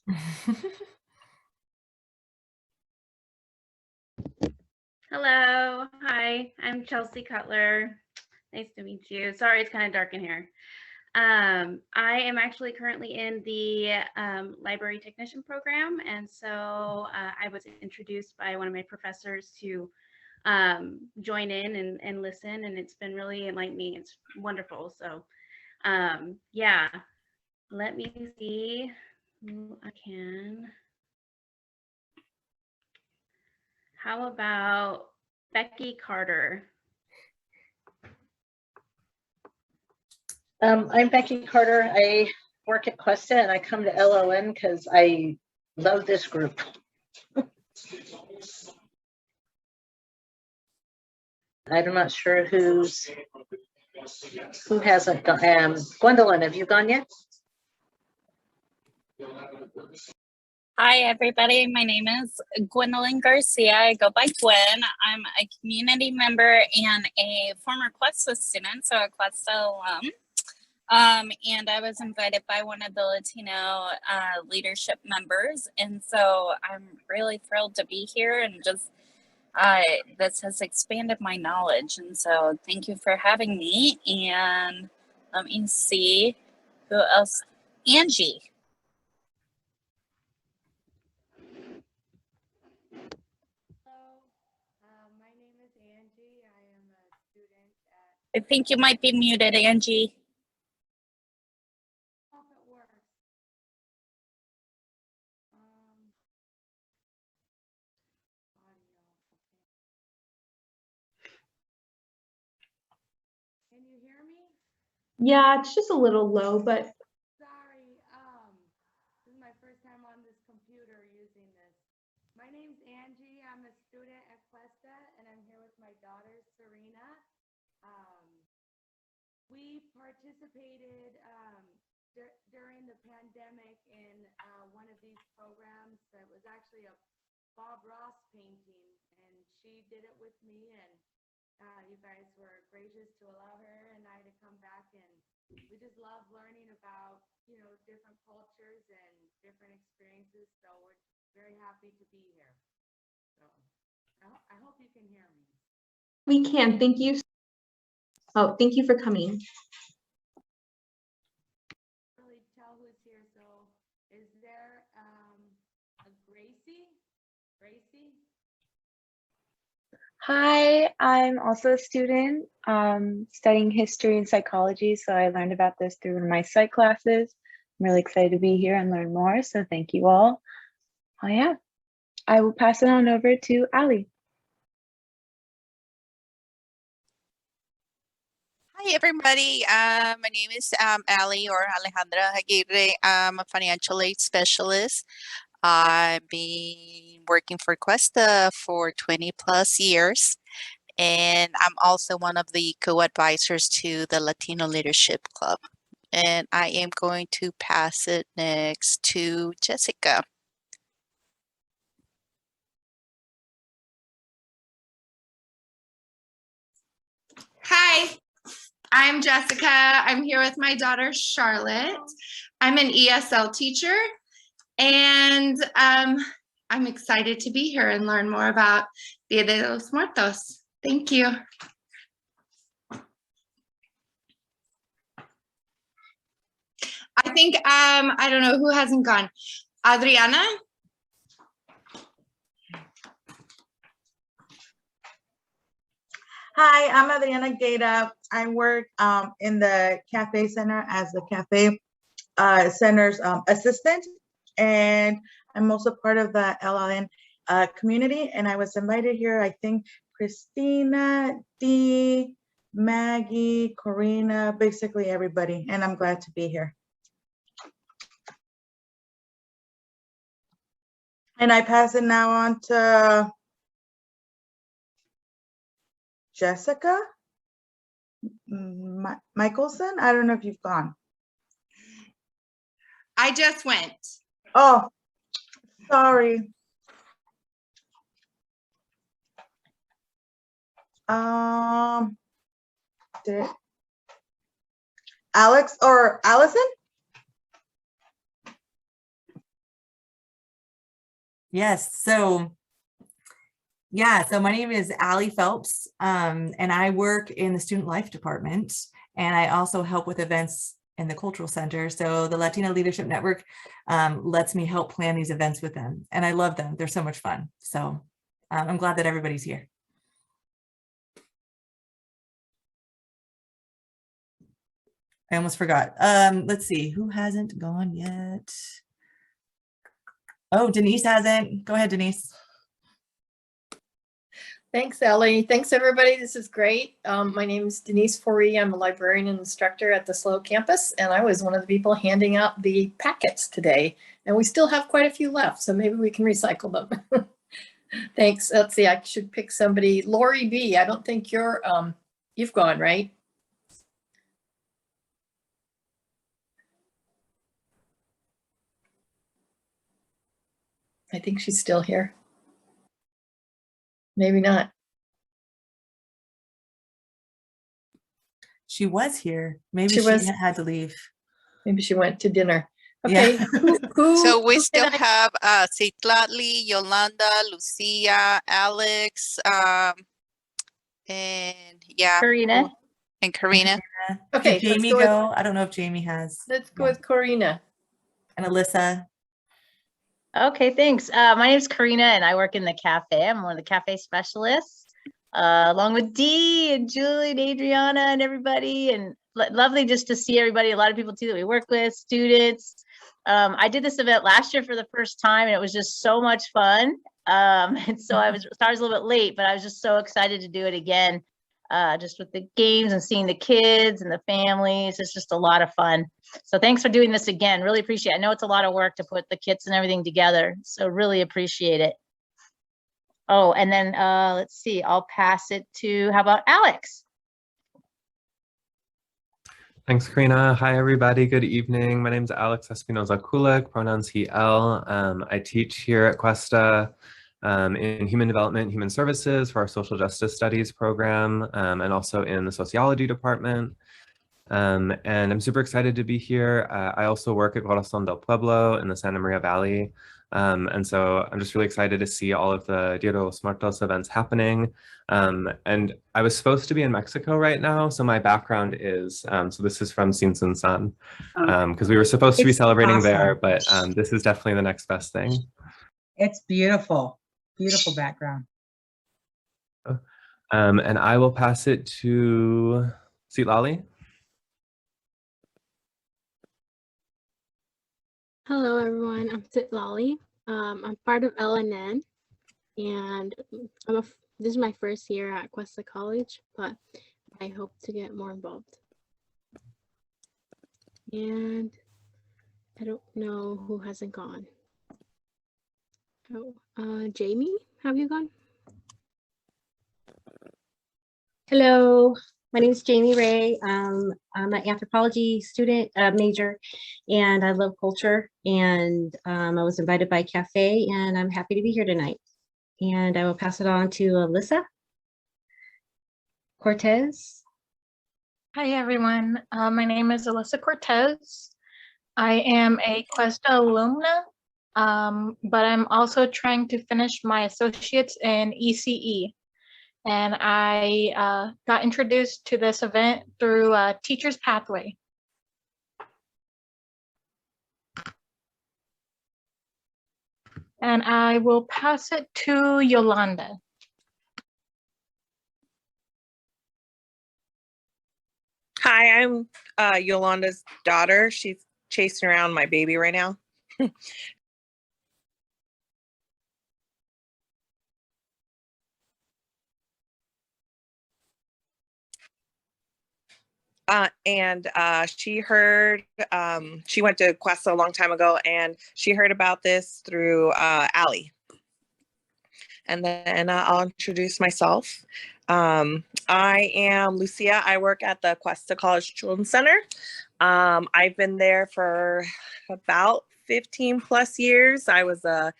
Hello, hi, I'm Chelsea Cutler. Nice to meet you. Sorry, it's kind of dark in here. I am actually currently in the library technician program, and so I was introduced by one of my professors to join in and listen, and it's been really enlightening. It's wonderful. So yeah, let me see who I can. How about Becky Carter? I'm Becky Carter. I work at Cuesta and I come to LON because I love this group. I'm not sure who hasn't gone. Gwendolyn, have you gone yet? Hi, everybody. My name is Gwendolyn Garcia. I go by Gwen. I'm a community member and a former Cuesta student, so a Cuesta alum. And I was invited by one of the Latino leadership members. And so I'm really thrilled to be here and just this has expanded my knowledge. And so thank you for having me. And let me see who else. Angie. My name is Angie. I am a student at. I think you might be muted, Angie. I don't know if it works. Audio. Okay. Can you hear me? Yeah, it's just a little low, but Sorry. This is my first time on this computer using this. My name's Angie. I'm a student at Cuesta, and I'm here with my daughter, Serena. We participated during the pandemic in one of these programs that was actually a Bob Ross painting, and she did it with me, and you guys were gracious to allow her and I to come back, and we just love learning about, you know, different cultures and different experiences, so we're very happy to be here. So I hope you can hear me. we can. Thank you. Oh, thank you for coming. Really tell who's here. So is there a Gracie? Gracie? Hi, I'm also a student studying history and psychology. So I learned about this through one of my psych classes. I'm really excited to be here and learn more. So thank you all. Oh yeah, I will pass it on over to Ali. Hi, everybody. My name is Ali or Alejandra Aguirre. I'm a financial aid specialist. I've been working for Cuesta for 20 plus years, and I'm also one of the co-advisors to the Latino Leadership Club. And I am going to pass it next to Jessica. Hi, I'm Jessica. I'm here with my daughter, Charlotte. I'm an ESL teacher, and I'm excited to be here and learn more about Dia de los Muertos. Thank you. I think, I don't know who hasn't gone. Adriana? Hi, I'm Adriana Gaeta. I work in the cafe center as the cafe center's assistant, and I'm also part of the LLN community. And I was invited here, I think Christina, Dee, Maggie, Corina, basically everybody, and I'm glad to be here. And I pass it now on to Jessica Michelson. I don't know if you've gone. I just went. Oh, sorry. Alex or Allison? Yes. So my name is Allie Phelps, and I work in the student life department, and I also help with events in the cultural center. So the Latina Leadership Network lets me help plan these events with them, and I love them. They're so much fun. So I'm glad that everybody's here. I almost forgot. Let's see, who hasn't gone yet? Oh, Denise hasn't. Go ahead, Denise. Thanks, Ellie. Thanks, everybody. This is great. My name is Denise Foree. I'm a librarian and instructor at the SLO campus, and I was one of the people handing out the packets today, and we still have quite a few left, so maybe we can recycle them. Thanks. Let's see, I should pick somebody. Lori B., I don't think you're, you've gone, right? I think she's still here. Maybe not. She was here. Maybe She was. had to leave. Maybe she went to dinner. Okay. Yeah. So we still have Citlali, Yolanda, Lucia, Alex, and yeah. Karina. And Karina. Okay. Did Jamie go? I don't know if Jamie has. Let's go with Corina. And Alyssa. Okay, thanks. My name is Karina and I work in the cafe. I'm one of the cafe specialists, along with Dee and Julie and Adriana and everybody. And lovely just to see everybody, a lot of people too that we work with, students. I did this event last year for the first time and it was just so much fun. And so I was a little bit late, but I was just so excited to do it again, just with the games and seeing the kids and the families. It's just a lot of fun. So thanks for doing this again. Really appreciate it. I know it's a lot of work to put the kits and everything together. So really appreciate it. Oh, and then let's see, I'll pass it to, how about Alex? Thanks, Karina. Hi, everybody. Good evening. My name is Alex Espinoza Kulik, pronouns he, el. I teach here at Cuesta in Human Development, Human Services for our Social Justice Studies program, and also in the Sociology department. And I'm super excited to be here. I also work at Corazon del Pueblo in the Santa Maria Valley. And so I'm just really excited to see all of the Dia de los Muertos events happening. And I was supposed to be in Mexico right now. So my background is, so this is from Sin Sun San, because we were supposed to be celebrating there, but this is definitely the next best thing. It's beautiful, beautiful background. And I will pass it to Citlali. Hello, everyone. I'm Citlali. I'm part of LNN, and this is my first year at Cuesta College, but I hope to get more involved. And I don't know who hasn't gone. Oh, Jamie, have you gone? Hello, my name is Jamie Ray. I'm an anthropology student major, and I love culture. And I was invited by Cafe, and I'm happy to be here tonight. And I will pass it on to Alyssa Cortez. Hi, everyone. My name is Alyssa Cortez. I am a Cuesta alumna, but I'm also trying to finish my associates in ECE. And I got introduced to this event through Teacher's Pathway. And I will pass it to Yolanda. Hi, I'm Yolanda's daughter. She's chasing around my baby right now. She heard, she went to Cuesta a long time ago, and she heard about this through Allie. And then I'll introduce myself. I am Lucia. I work at the Cuesta College Children's Center. I've been there for about 15 plus years. I was a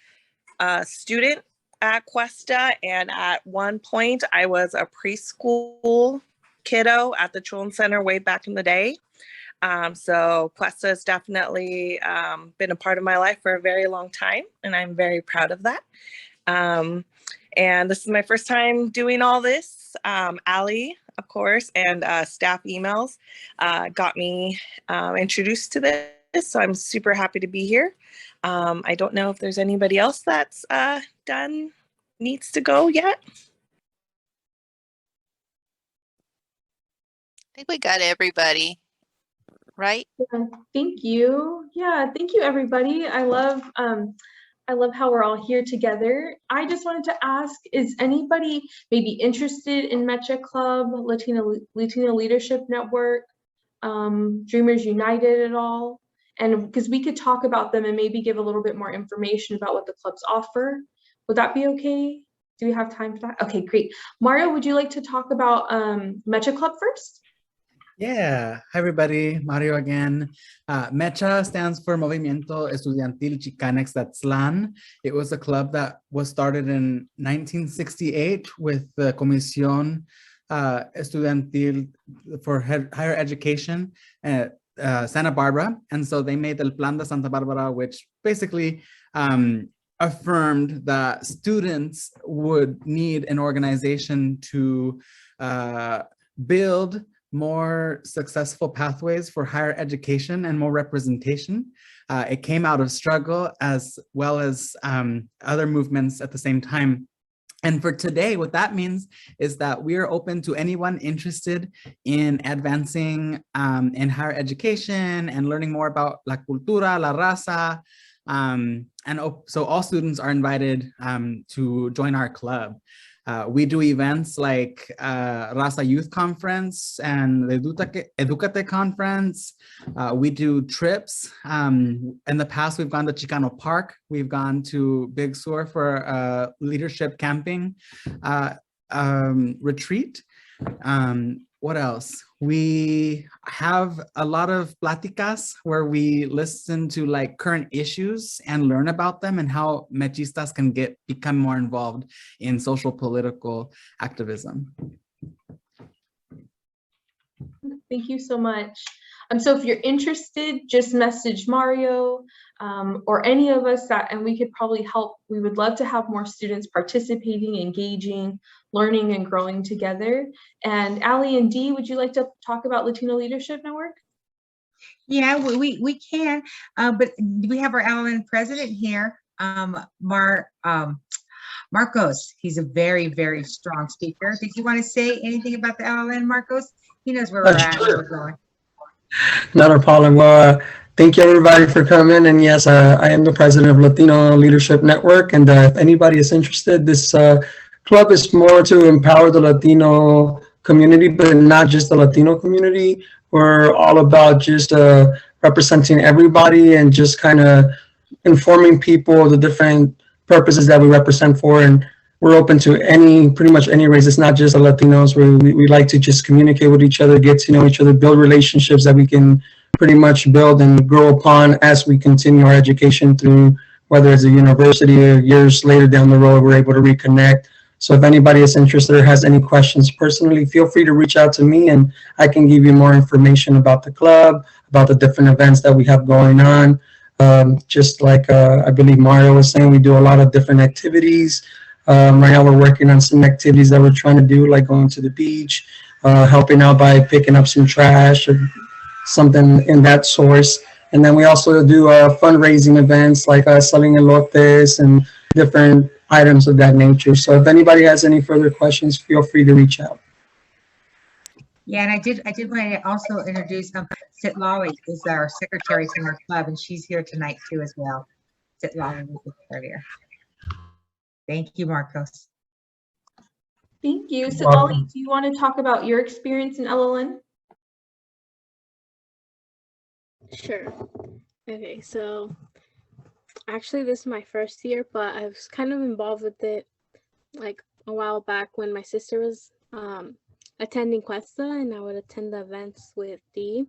student at Cuesta, and at one point I was a preschool kiddo at the Children's Center way back in the day. So Cuesta has definitely been a part of my life for a very long time, and I'm very proud of that. And this is my first time doing all this. Allie, of course, and staff emails got me introduced to this, so I'm super happy to be here. I don't know if there's anybody else that's needs to go yet. I think we got everybody, right? Yeah, thank you. Yeah, thank you, everybody. I love how we're all here together. I just wanted to ask, is anybody maybe interested in Mecha Club, Latino Leadership Network, Dreamers United at all? And because we could talk about them and maybe give a little bit more information about what the clubs offer. Would that be okay? Do we have time for that? Okay, great. Mario, would you like to talk about Mecha Club first? Yeah, hi everybody, Mario again. MECHA stands for Movimiento Estudiantil Chicanx de Aztlán. It was a club that was started in 1968 with the Comisión Estudiantil for Higher Education at Santa Barbara. And so they made El Plan de Santa Barbara, which basically affirmed that students would need an organization to build more successful pathways for higher education and more representation. It came out of struggle as well as other movements at the same time. And for today, what that means is that we are open to anyone interested in advancing in higher education and learning more about la cultura, la raza. So all students are invited to join our club. We do events like Raza Youth Conference and the Educate Conference. We do trips. In the past, we've gone to Chicano Park. We've gone to Big Sur for a leadership camping retreat. What else? We have a lot of platicas where we listen to like current issues and learn about them and how mechistas can become more involved in social political activism. Thank you so much. So if you're interested, just message Mario or any of us and we could probably help. We would love to have more students participating, engaging, learning and growing together. And Allie and Dee, would you like to talk about Latino Leadership Network? Yeah, we can, but we have our LLN president here, Marcos. He's a very, very strong speaker. Did you want to say anything about the LLN, Marcos? He knows where we're at. Where we're going. Not a problem. Well, thank you everybody for coming. And yes, I am the president of Latino Leadership Network. And if anybody is interested, this club is more to empower the Latino community, but not just the Latino community. We're all about just representing everybody and just kind of informing people of the different purposes that we represent for. And we're open to pretty much any race. It's not just the Latinos. We like to just communicate with each other, get to know each other, build relationships that we can pretty much build and grow upon as we continue our education through, whether it's a university or years later down the road, we're able to reconnect. So if anybody is interested or has any questions personally, feel free to reach out to me and I can give you more information about the club, about the different events that we have going on. Just like I believe Mario was saying, we do a lot of different activities. Right now we're working on some activities that we're trying to do, like going to the beach, helping out by picking up some trash or something in that source. And then we also do fundraising events like selling elotes and different items of that nature. So if anybody has any further questions, feel free to reach out. Yeah, and I did want to also introduce Sitlali is our secretary from our club, and she's here tonight too as well. Sitlali was earlier. Thank you, Marcos. Thank you. So, Welcome. Ollie, do you want to talk about your experience in LLN? Sure. Okay, so actually this is my first year, but I was kind of involved with it like a while back when my sister was attending Cuesta, and I would attend the events with Dee,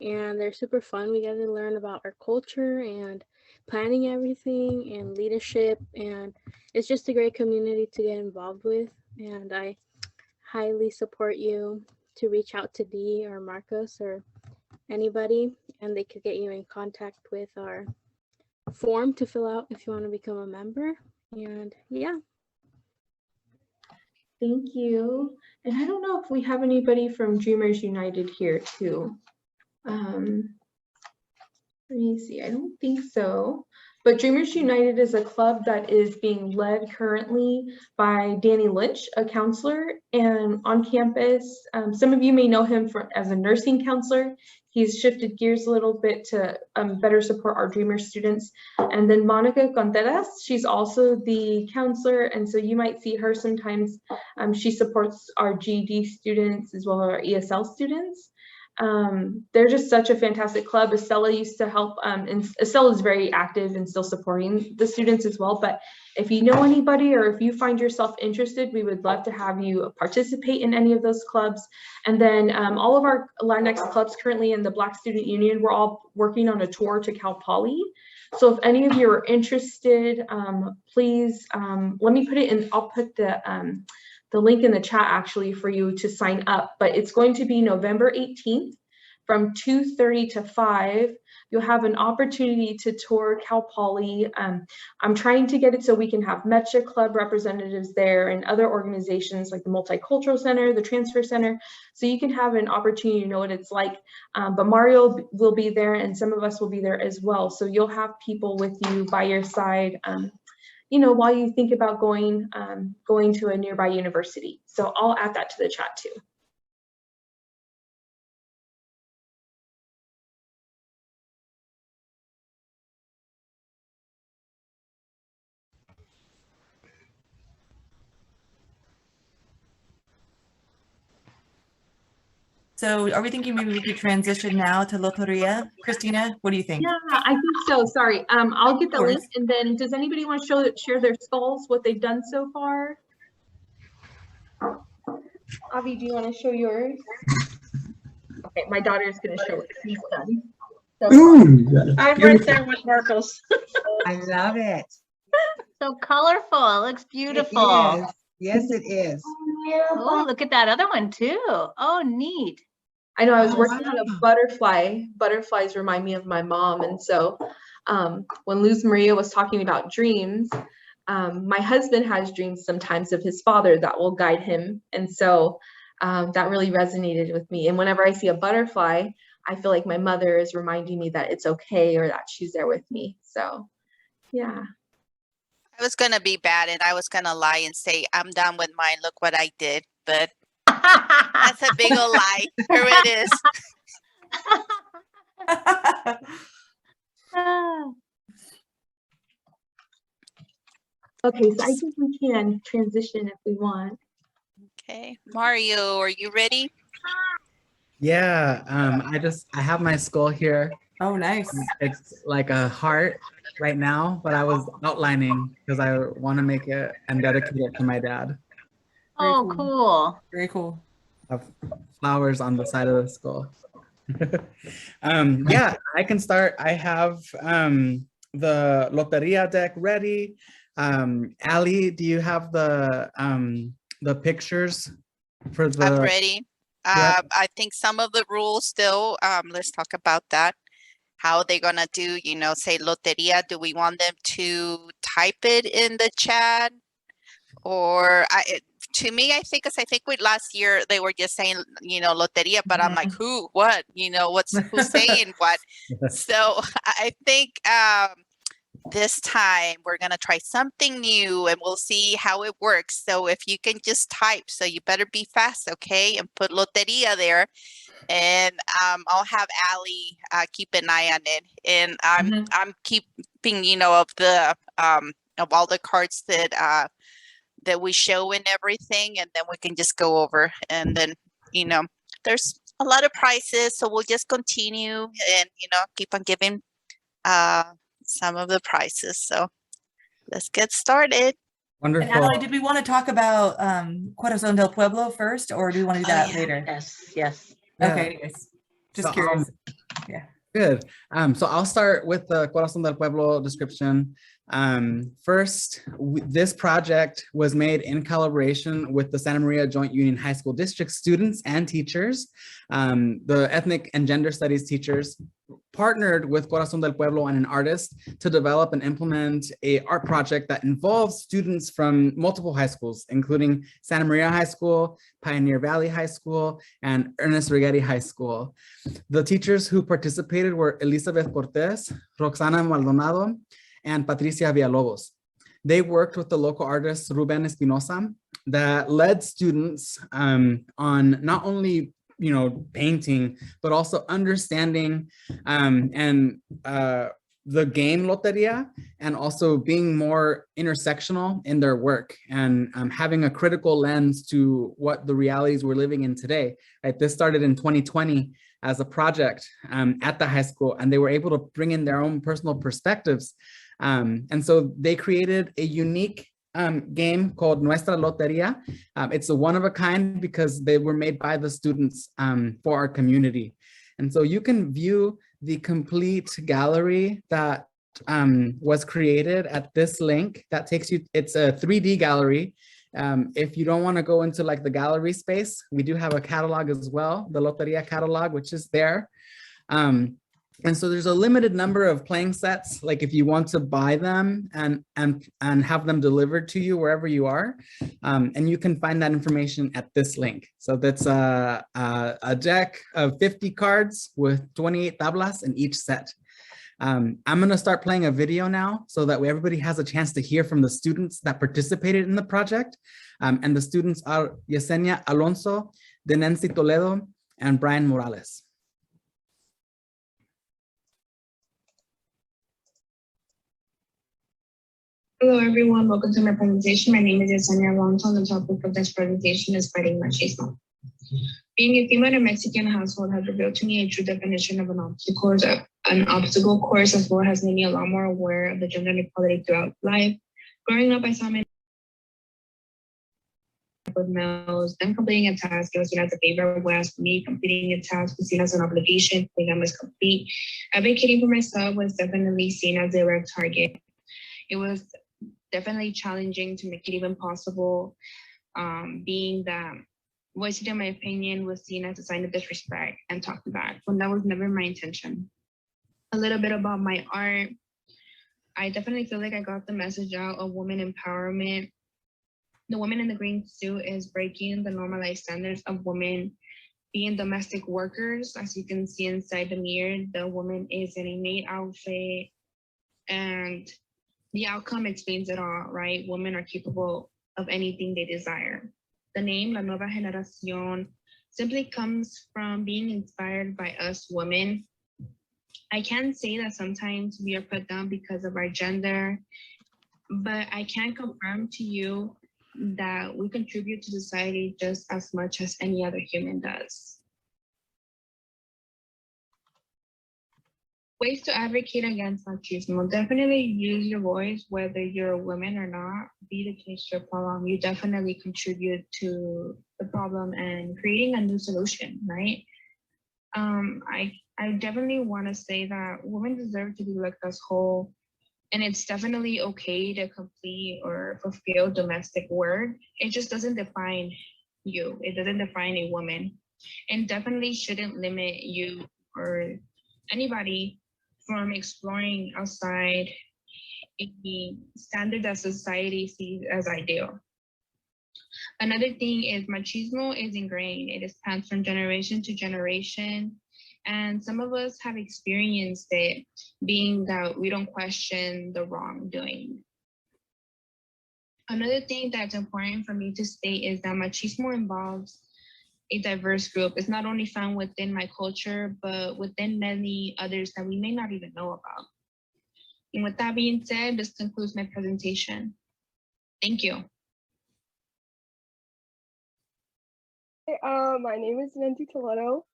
and they're super fun. We get to learn about our culture and planning everything and leadership, and it's just a great community to get involved with, and I highly support you to reach out to Dee or Marcos or anybody, and they could get you in contact with our form to fill out if you want to become a member. And yeah. Thank you. And I don't know if we have anybody from Dreamers United here too. Let me see, I don't think so. But Dreamers United is a club that is being led currently by Danny Lynch, a counselor, and on campus. Some of you may know him as a nursing counselor. He's shifted gears a little bit to better support our Dreamers students. And then Monica Contreras, she's also the counselor, and so you might see her sometimes. She supports our GED students as well as our ESL students. They're just such a fantastic club. Estella used to help, and Estella is very active and still supporting the students as well. But if you know anybody or if you find yourself interested, we would love to have you participate in any of those clubs. And then all of our Latinx clubs currently in the Black Student Union, we're all working on a tour to Cal Poly. So if any of you are interested, please let me put it in. I'll put the link in the chat actually for you to sign up, but it's going to be November 18th from 2:30 to 5. You'll have an opportunity to tour Cal Poly. I'm trying to get it so we can have METCHA Club representatives there and other organizations like the Multicultural Center, the Transfer Center, so you can have an opportunity to know what it's like. But Mario will be there and some of us will be there as well. So you'll have people with you by your side, you know, while you think about going to a nearby university. So I'll add that to the chat too. So are we thinking maybe we could transition now to Loteria? Christina, what do you think? Yeah, I think so. Sorry. I'll get the link, and then does anybody want to share their skulls, what they've done so far? Avi, do you want to show yours? Okay, my daughter's going to show what she's done. Ooh, I'm right there with Marcos. I love it. So colorful. It looks beautiful. It is. Yes, it is. Oh, look at that other one too. Oh, neat. I know I was working on a butterfly. Butterflies remind me of my mom. And so when Luz Maria was talking about dreams, my husband has dreams sometimes of his father that will guide him. And so that really resonated with me. And whenever I see a butterfly, I feel like my mother is reminding me that it's okay or that she's there with me. So, yeah. I was going to be bad and I was going to lie and say, I'm done with mine. Look what I did. But that's a big old lie. Here it is. Okay, so I think we can transition if we want. Okay. Mario, are you ready? Yeah, I have my skull here. Oh, nice. It's like a heart right now, but I was outlining because I want to make it and dedicate it to my dad. Oh, cool. Very cool. I have flowers on the side of the skull. Yeah, I can start. I have the Loteria deck ready. Ali, do you have the pictures for the? I'm ready. Yeah. I think some of the rules still, let's talk about that. How they're gonna do, you know, say loteria. Do we want them to type it in the chat? Or to me, I think, because I think with last year they were just saying, you know, loteria, but I'm like, who, what, you know, who's saying what? So I think this time we're gonna try something new and we'll see how it works. So if you can just type, so you better be fast, okay, and put loteria there, and I'll have Ali keep an eye on it, and I'm keeping, you know, of all the cards that we show and everything, and then we can just go over, and then, you know, there's a lot of prizes, so we'll just continue and, you know, keep on giving some of the prizes. So let's get started. And Ali, did we want to talk about Corazón del Pueblo first, or do we want to do that later? Yes. Okay, anyways, just So, curious. Yeah. Good. So I'll start with the Corazón del Pueblo description. First, this project was made in collaboration with the Santa Maria Joint Union High School District students and teachers. The ethnic and gender studies teachers partnered with Corazón del Pueblo and an artist to develop and implement a art project that involves students from multiple high schools, including Santa Maria High School, Pioneer Valley High School, and Ernest Righetti High School. The teachers who participated were Elizabeth Cortez, Roxana Maldonado, and Patricia Villalobos. They worked with the local artist Ruben Espinosa that led students on not only, you know, painting, but also understanding the game Loteria, and also being more intersectional in their work, and having a critical lens to what the realities we're living in today. Right? This started in 2020 as a project at the high school, and they were able to bring in their own personal perspectives. And so they created a unique game called Nuestra Loteria. It's a one of a kind because they were made by the students for our community. And so you can view the complete gallery that was created at this link that takes you, it's a 3D gallery. If you don't want to go into like the gallery space, we do have a catalog as well, the Loteria catalog, which is there. And so there's a limited number of playing sets, like if you want to buy them and have them delivered to you wherever you are. And you can find that information at this link. So that's a deck of 50 cards with 28 tablas in each set. I'm gonna start playing a video now so that way everybody has a chance to hear from the students that participated in the project. And the students are Yesenia Alonso, Denensi Toledo, and Brian Morales. Hello everyone, welcome to my presentation. My name is Yesenia Alonso and the topic of this presentation is fighting machismo. Being a female in a Mexican household has revealed to me a true definition of an obstacle course, as well as made me a lot more aware of the gender inequality throughout life. Growing up, I saw many with males, them completing a task was seen as a favor, whereas for me, completing a task was seen as an obligation, something I must complete. Advocating for myself was definitely seen as a red target. It was definitely challenging to make it even possible, being that voicing my opinion was seen as a sign of disrespect and talked back, when that was never my intention. A little bit about my art. I definitely feel like I got the message out of women empowerment. The woman in the green suit is breaking the normalized standards of women being domestic workers. As you can see inside the mirror, the woman is in a maid outfit, and the outcome explains it all, right? Women are capable of anything they desire. The name La Nueva Generación simply comes from being inspired by us women. I can say that sometimes we are put down because of our gender, but I can confirm to you that we contribute to society just as much as any other human does. Ways to advocate against machismo. Definitely use your voice, whether you're a woman or not. Be the case your problem. You definitely contribute to the problem and creating a new solution, right? I definitely want to say that women deserve to be looked as whole And it's definitely okay to complete or fulfill domestic work. It just doesn't define you. It doesn't define a woman, and definitely shouldn't limit you or anybody from exploring outside a standard that society sees as ideal. Another thing is machismo is ingrained. It is passed from generation to generation. And some of us have experienced it, being that we don't question the wrongdoing. Another thing that's important for me to state is that machismo involves a diverse group. It's not only found within my culture, but within many others that we may not even know about. And with that being said, this concludes my presentation. Thank you. My name is Nancy Toledo.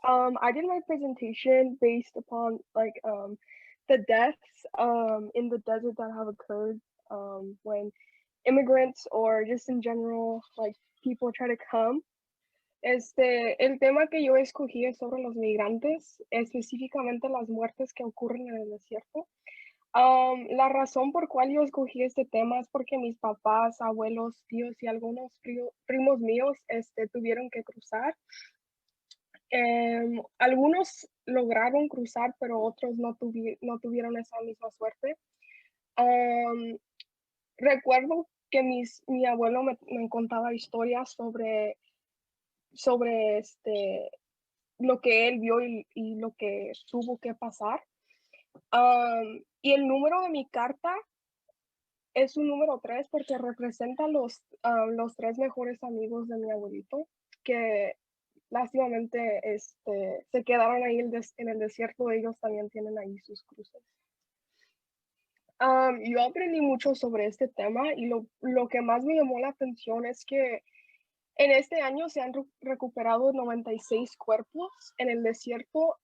I did my presentation based upon the deaths in the desert that have occurred when immigrants or just in general people try to come. El tema que yo escogí es sobre los migrantes, específicamente las muertes que ocurren en el desierto. La razón por cual yo escogí este tema es porque mis papás, abuelos, tíos y algunos primos míos tuvieron que cruzar. Algunos lograron cruzar, pero otros no tuvieron esa misma suerte. Recuerdo que mi abuelo me contaba historias sobre lo que él vio y lo que tuvo que pasar. Y el número de mi carta es un número 3 porque representa los 3 mejores amigos de mi abuelito que lástimamente se quedaron ahí en el desierto. Ellos también tienen ahí sus cruces. Yo aprendí mucho sobre este tema y lo que más me llamó la atención es que en este año se han recuperado 96 cuerpos en el desierto.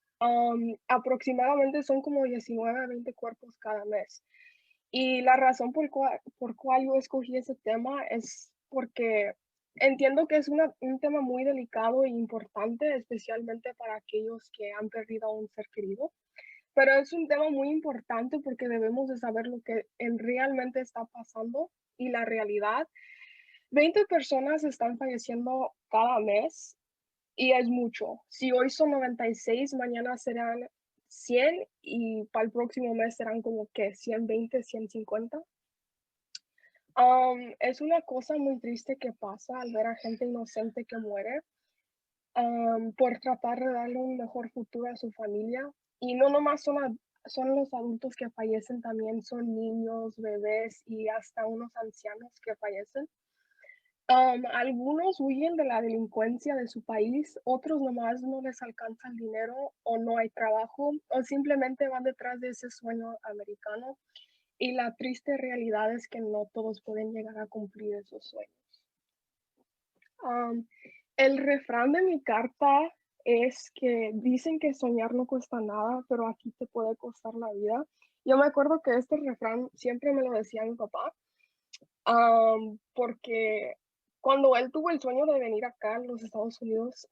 Aproximadamente son como 19 a 20 cuerpos cada mes. Y la razón por cual yo escogí ese tema es porque entiendo que es un tema muy delicado e importante, especialmente para aquellos que han perdido a un ser querido. Pero es un tema muy importante porque debemos de saber lo que realmente está pasando y la realidad. 20 personas están falleciendo cada mes y es mucho. Si hoy son 96, mañana serán 100 y para el próximo mes serán como que 120, 150. Es una cosa muy triste que pasa al ver a gente inocente que muere por tratar de darle un mejor futuro a su familia. Y no nomás son los adultos que fallecen, también son niños, bebés y hasta unos ancianos que fallecen. Algunos huyen de la delincuencia de su país, otros nomás no les alcanza el dinero o no hay trabajo o simplemente van detrás de ese sueño americano. Y la triste realidad es que no todos pueden llegar a cumplir esos sueños. El refrán de mi carta es que dicen que soñar no cuesta nada, pero aquí te puede costar la vida. Yo me acuerdo que este refrán siempre me lo decía mi papá, porque cuando él tuvo el sueño de venir acá a los Estados Unidos,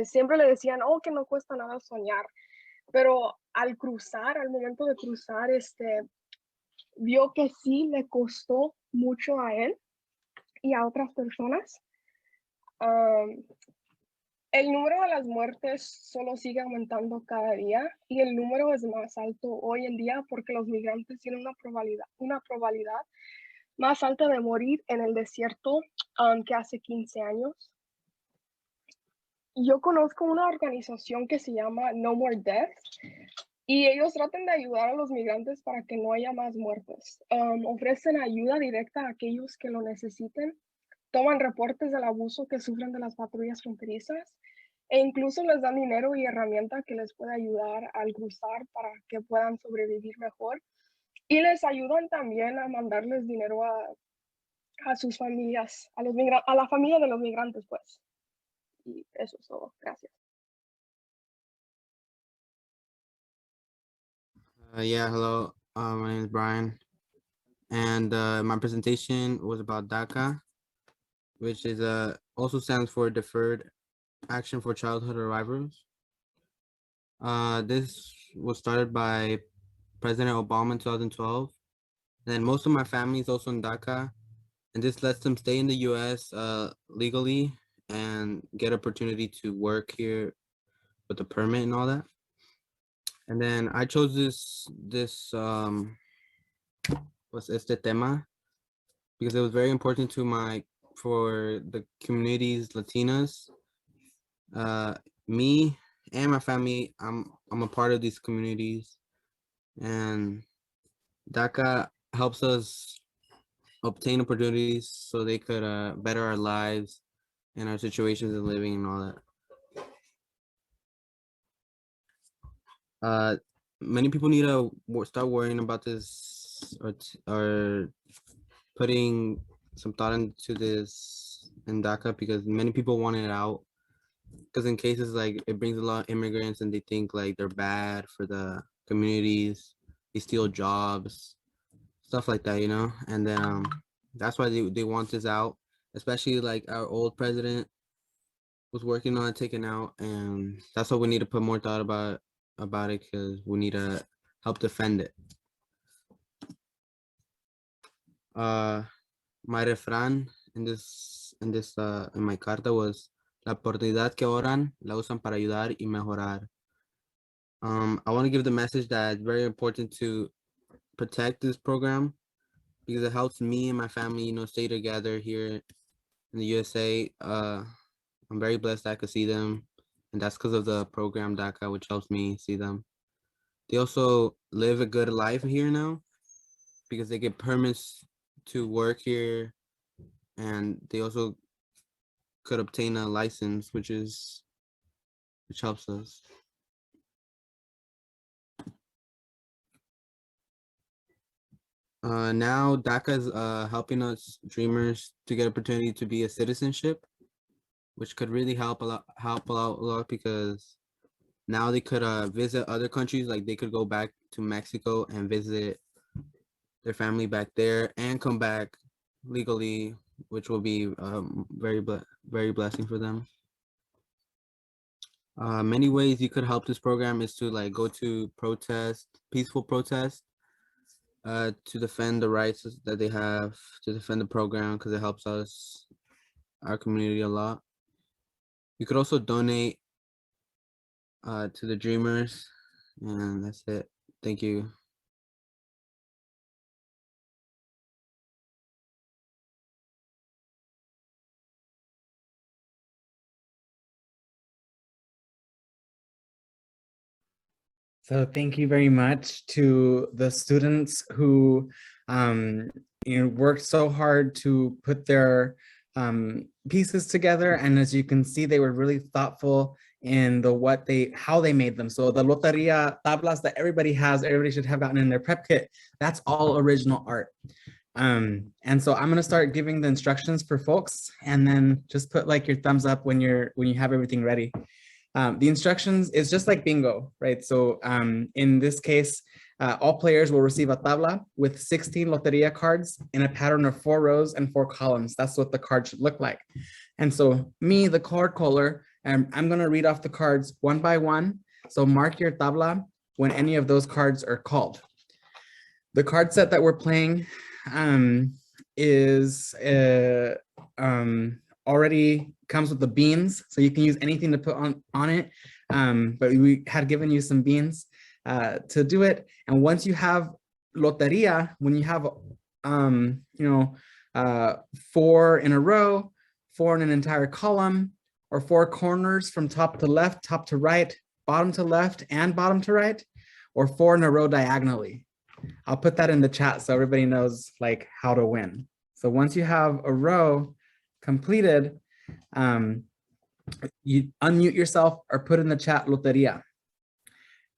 siempre le decían, oh, que no cuesta nada soñar. Pero al momento de cruzar, vio que sí le costó mucho a él y a otras personas. El número de las muertes solo sigue aumentando cada día y el número es más alto hoy en día porque los migrantes tienen una probabilidad más alta de morir en el desierto que hace 15 años. Yo conozco una organización que se llama No More Death y ellos tratan de ayudar a los migrantes para que no haya más muertes. Ofrecen ayuda directa a aquellos que lo necesiten, toman reportes del abuso que sufren de las patrullas fronterizas e incluso les dan dinero y herramientas que les puede ayudar al cruzar para que puedan sobrevivir mejor. Y les ayudan también a mandarles dinero a sus familias, a la familia de los migrantes, pues. Y eso es todo. Gracias. Yeah, hello. My name is Brian, and my presentation was about DACA, which is also stands for Deferred Action for Childhood Arrivals. This was started by President Obama in 2012. And then most of my family is also in DACA, and this lets them stay in the U.S. Legally and get opportunity to work here with a permit and all that. And then I chose what's este tema, because it was very important for the communities, Latinas. Me and my family, I'm a part of these communities, and DACA helps us obtain opportunities so they could better our lives and our situations of living and all that. Many people need to start worrying about this, or putting some thought into this in DACA, because many people want it out. Because in cases like it brings a lot of immigrants and they think like they're bad for the communities, they steal jobs, stuff like that, you know. And then that's why they want this out, especially like our old president was working on it taking out, and that's why we need to put more thought about it, because we need to help defend it. My refrán in my carta was la oportunidad que oran la usan para ayudar y mejorar. I want to give the message that it's very important to protect this program, because it helps me and my family, you know, stay together here in the USA. I'm very blessed that I could see them, and that's because of the program DACA, which helps me see them. They also live a good life here now because they get permits to work here, and they also could obtain a license, which helps us. Now DACA is helping us dreamers to get opportunity to be a citizenship, which could really help out a lot, because now they could visit other countries. Like they could go back to Mexico and visit their family back there and come back legally, which will be very blessing for them. Many ways you could help this program is to like go to peaceful protest, to defend the rights that they have, to defend the program, because it helps our community a lot. You could also donate to the dreamers, and that's it. Thank you. So thank you very much to the students who worked so hard to put their pieces together. And as you can see, they were really thoughtful in how they made them. So the loteria tablas that everybody should have gotten in their prep kit, that's all original art. And so I'm gonna start giving the instructions for folks, and then just put like your thumbs up when you have everything ready. The instructions is just like bingo, right? So in this case, all players will receive a tabla with 16 loteria cards in a pattern of 4 rows and 4 columns. That's what the card should look like. And so me, the card caller, I'm gonna read off the cards one by one. So mark your tabla when any of those cards are called. The card set that we're playing is already comes with the beans, so you can use anything to put on it, but we had given you some beans to do it. And once you have loteria, when you have 4 in a row, 4 in an entire column, or 4 corners from top to left, top to right, bottom to left, and bottom to right, or 4 in a row diagonally. I'll put that in the chat so everybody knows like how to win. So once you have a row completed, you unmute yourself or put in the chat loteria.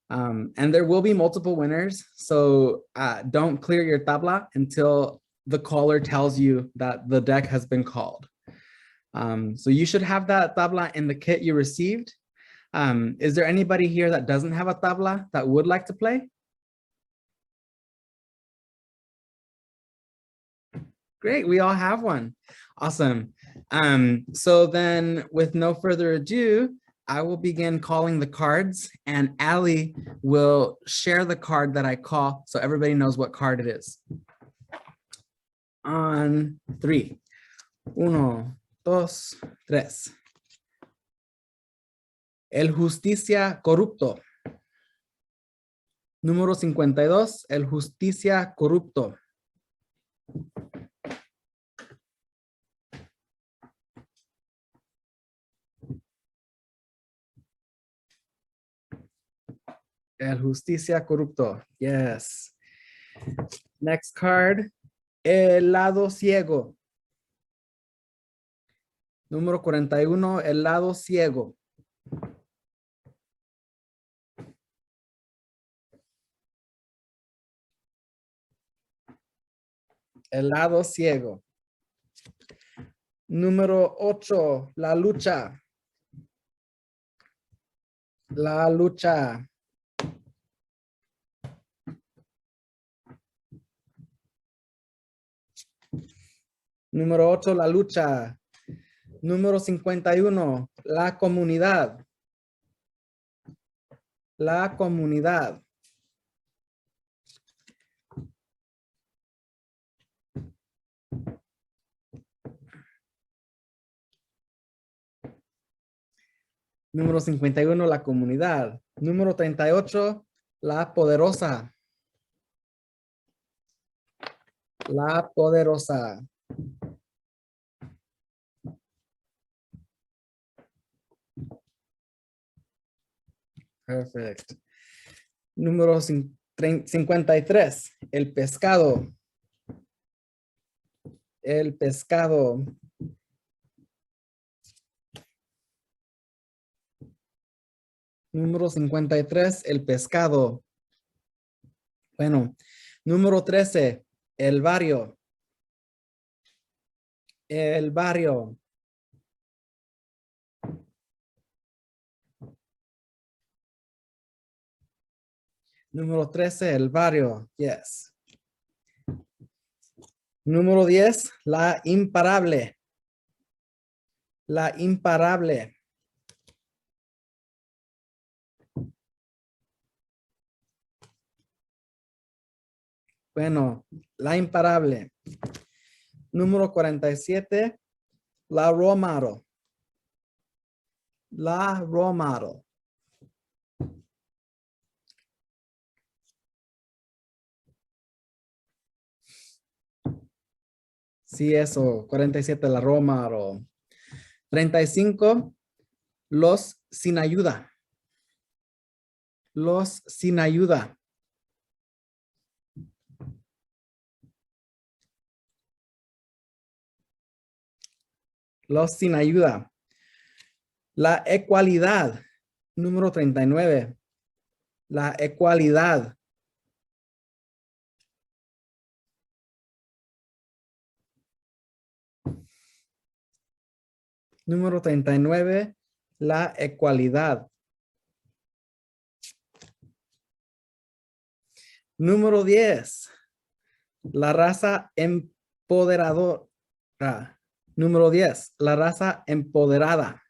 And there will be multiple winners, so don't clear your tabla until the caller tells you that the deck has been called. So you should have that tabla in the kit you received. Is there anybody here that doesn't have a tabla that would like to play? Great, we all have one. Awesome. So then with no further ado, I will begin calling the cards and Allie will share the card that I call so everybody knows what card it is. On 3. 1, 2, 3. El justicia corrupto. Número 52, el justicia corrupto. El justicia corrupto. Yes. Next card. El lado ciego. Número 41, el lado ciego. El lado ciego. Número 8, la lucha. La lucha. Número 8, la lucha. Número 51, la comunidad. La comunidad. Número 51, la comunidad. Número 38, la poderosa. La poderosa. Perfect. Número 53, el pescado. El pescado. Número 53, el pescado. Bueno, número 13, el barrio. El barrio. Número 13, el barrio. Yes. Número 10, la imparable. La imparable. Bueno, la imparable. Número 47, la role model. La role model. Sí, eso, 47, la role model. 35, los sin ayuda. Los sin ayuda. Los sin ayuda. La ecualidad. Número 39. La ecualidad. Número 39. La ecualidad. Número 10. La raza empoderadora. Número 10. La raza empoderada.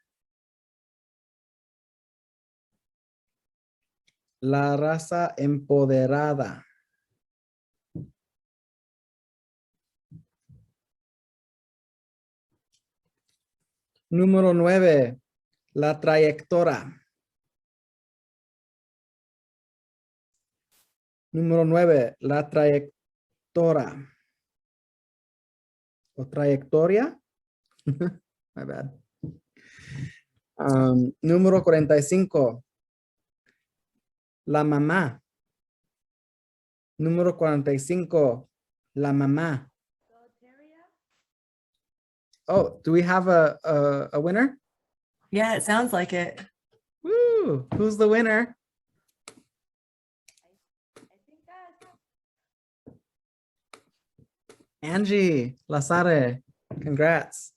La raza empoderada. Número 9. La trayectoria. Número 9. La trayectoria. ¿O trayectoria? My bad. Número 45. La mamá. Número 45. La mamá. Oh, do we have a winner? Yeah, it sounds like it. Woo! Who's the winner? Angie Lazare. Congrats.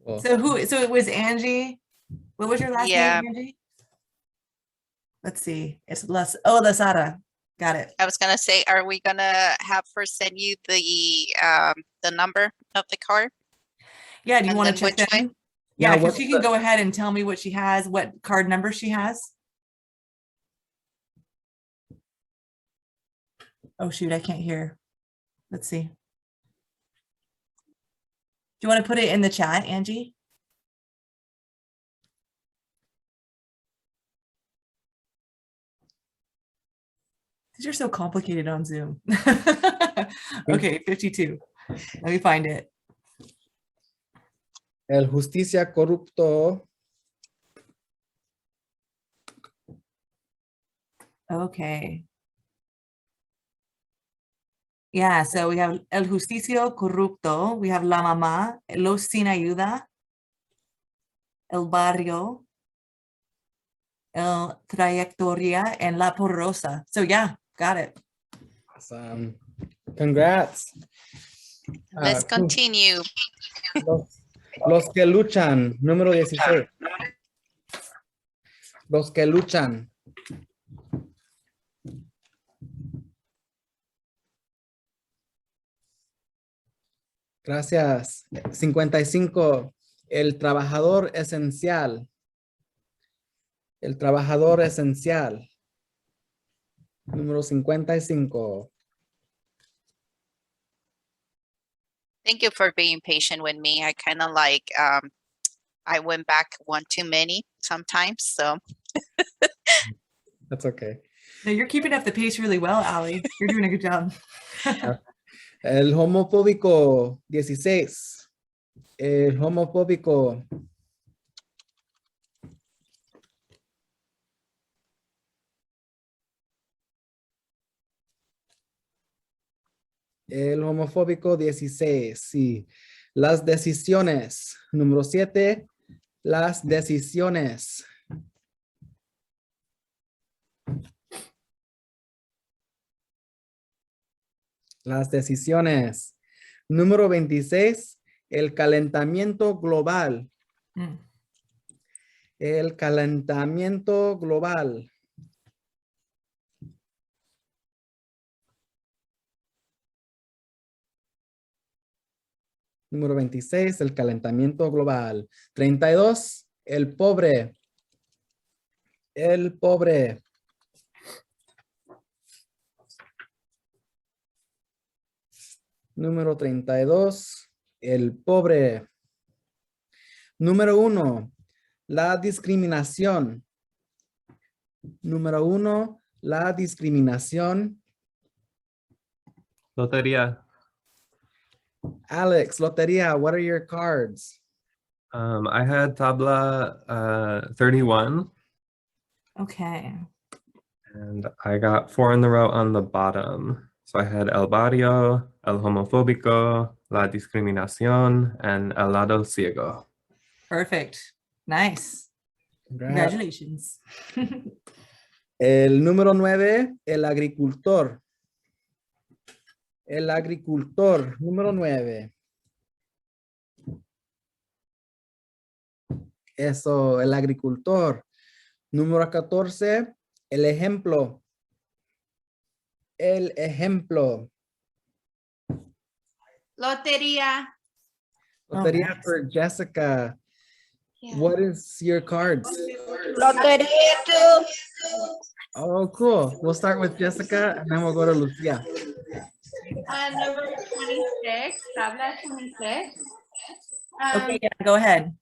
Well, So it was Angie. What was your last Yeah. name, Angie? Let's see. It's Lasara. Got it. I was gonna say, are we gonna have her send you the number of the card? Yeah, do you And want to then check which way? them? Yeah, Yeah, because what's she can the- go ahead and tell me what she has, what card number she has. Oh, shoot, I can't hear. Let's see. Do you want to put it in the chat, Angie? Because you're so complicated on Zoom. Okay, 52. Let me find it. El justicia corrupto. Okay. Yeah, so we have El Justicio Corrupto, we have La Mamá, Los Sin Ayuda, El Barrio, El Trayectoria, and La Porrosa. So yeah, got it. Awesome. Congrats. Let's Cool. continue. Los que luchan, número 16. Los que luchan. Gracias. 55. El trabajador esencial. El trabajador esencial. Número 55. Thank you for being patient with me. I kind of like, I went back one too many sometimes, so. That's okay. No, you're keeping up the pace really well, Ali. You're doing a good job. El homofóbico 16. El homofóbico. El homofóbico 16, sí. Las decisiones. Número 7. Las decisiones. Las decisiones. Número 26. El calentamiento global. El calentamiento global. Número 26, el calentamiento global. 32, el pobre. El pobre. Número 32, el pobre. Número 1, la discriminación. Número 1, la discriminación. Lotería. Alex, lotería, what are your cards? I had tabla 31. Okay. And I got 4 in the row on the bottom. So I had El Barrio, El Homofóbico, La Discriminación, and El Lado Ciego. Perfect. Nice. Congratulations. El número 9, el agricultor. El agricultor, número 9. Eso, el agricultor. Número 14, el ejemplo. El ejemplo. Lotería. Lotería for Jessica. What is your cards? Lotería too. Oh, cool. We'll start with Jessica and then we'll go to Lucia. Number 26, tabla 26. Okay, yeah, go ahead.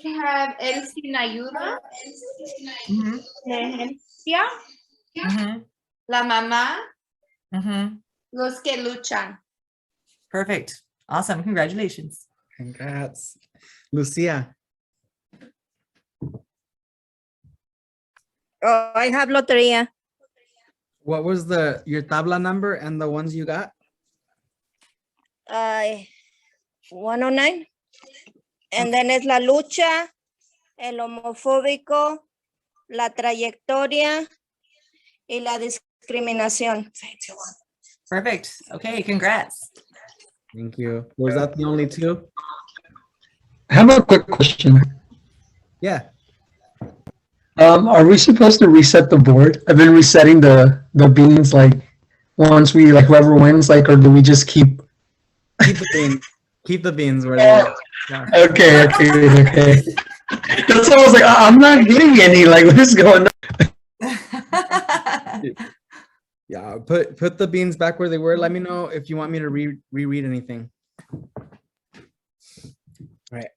We have El Sin Ayuda, Emergencia, La Mamá, Los que luchan. Perfect. Awesome. Congratulations. Congrats. Lucia. Oh, I have lotería. What was your tabla number and the ones you got? 109. And then es la lucha, el homofóbico, la trayectoria y la discriminación. Perfect. Okay, congrats. Thank you. Was that the only 2? I have a quick question. Yeah. Are we supposed to reset the board? I've been resetting the beans like once we like whoever wins, like, or do we just keep? Keep the beans. Keep the beans where they are. Yeah. Okay. That's why I was like, I'm not getting any. Like, what is going on? Yeah, put the beans back where they were. Let me know if you want me to reread anything. Right.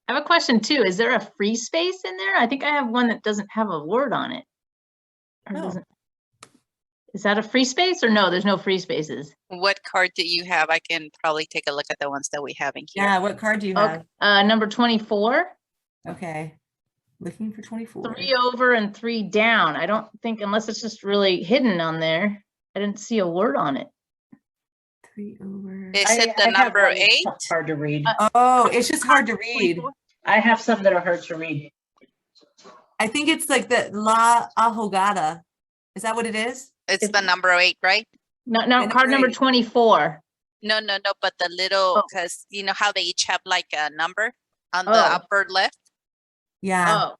I have a question too. Is there a free space in there? I think I have one that doesn't have a word on it. Or doesn't. Is that a free space or no? There's no free spaces. What card do you have? I can probably take a look at the ones that we have in here. Yeah, what card do you have? Number 24. Okay. Looking for 24. 3 over and 3 down. I don't think, unless it's just really hidden on there, I didn't see a word on it. 3 over. Is it the number 8? Hard to read. Oh, it's just hard to read. I have some that are hard to read. I think it's like the La Ahogada. Is that what it is? It's the number 8, right? No, card number 24. No, but the little, because you know how they each have like a number on the upper left? Yeah. Oh,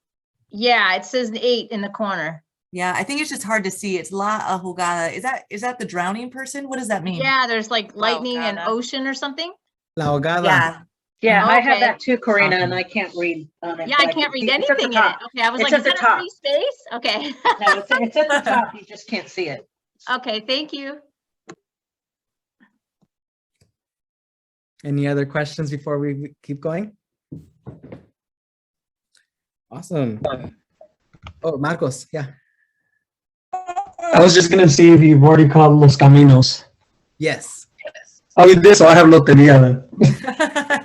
yeah, it says 8 in the corner. Yeah, I think it's just hard to see. It's La Ahogada. Is that the drowning person? What does that mean? Yeah, there's like lightning and ocean or something. La ahogada. Yeah. Yeah, I have Okay. that too, Karina, and I can't read on it. Yeah, but I can't read it's at the anything in it. top. Okay, I was It's like, at is the that a top. free space? Okay. No, it's at the top. You just can't see it. Okay, thank you. Any other questions before we keep going? Awesome. Oh, Marcos, yeah. I was just gonna see if you've already called Los Caminos. Yes. Oh, you did, so I have Loteria then.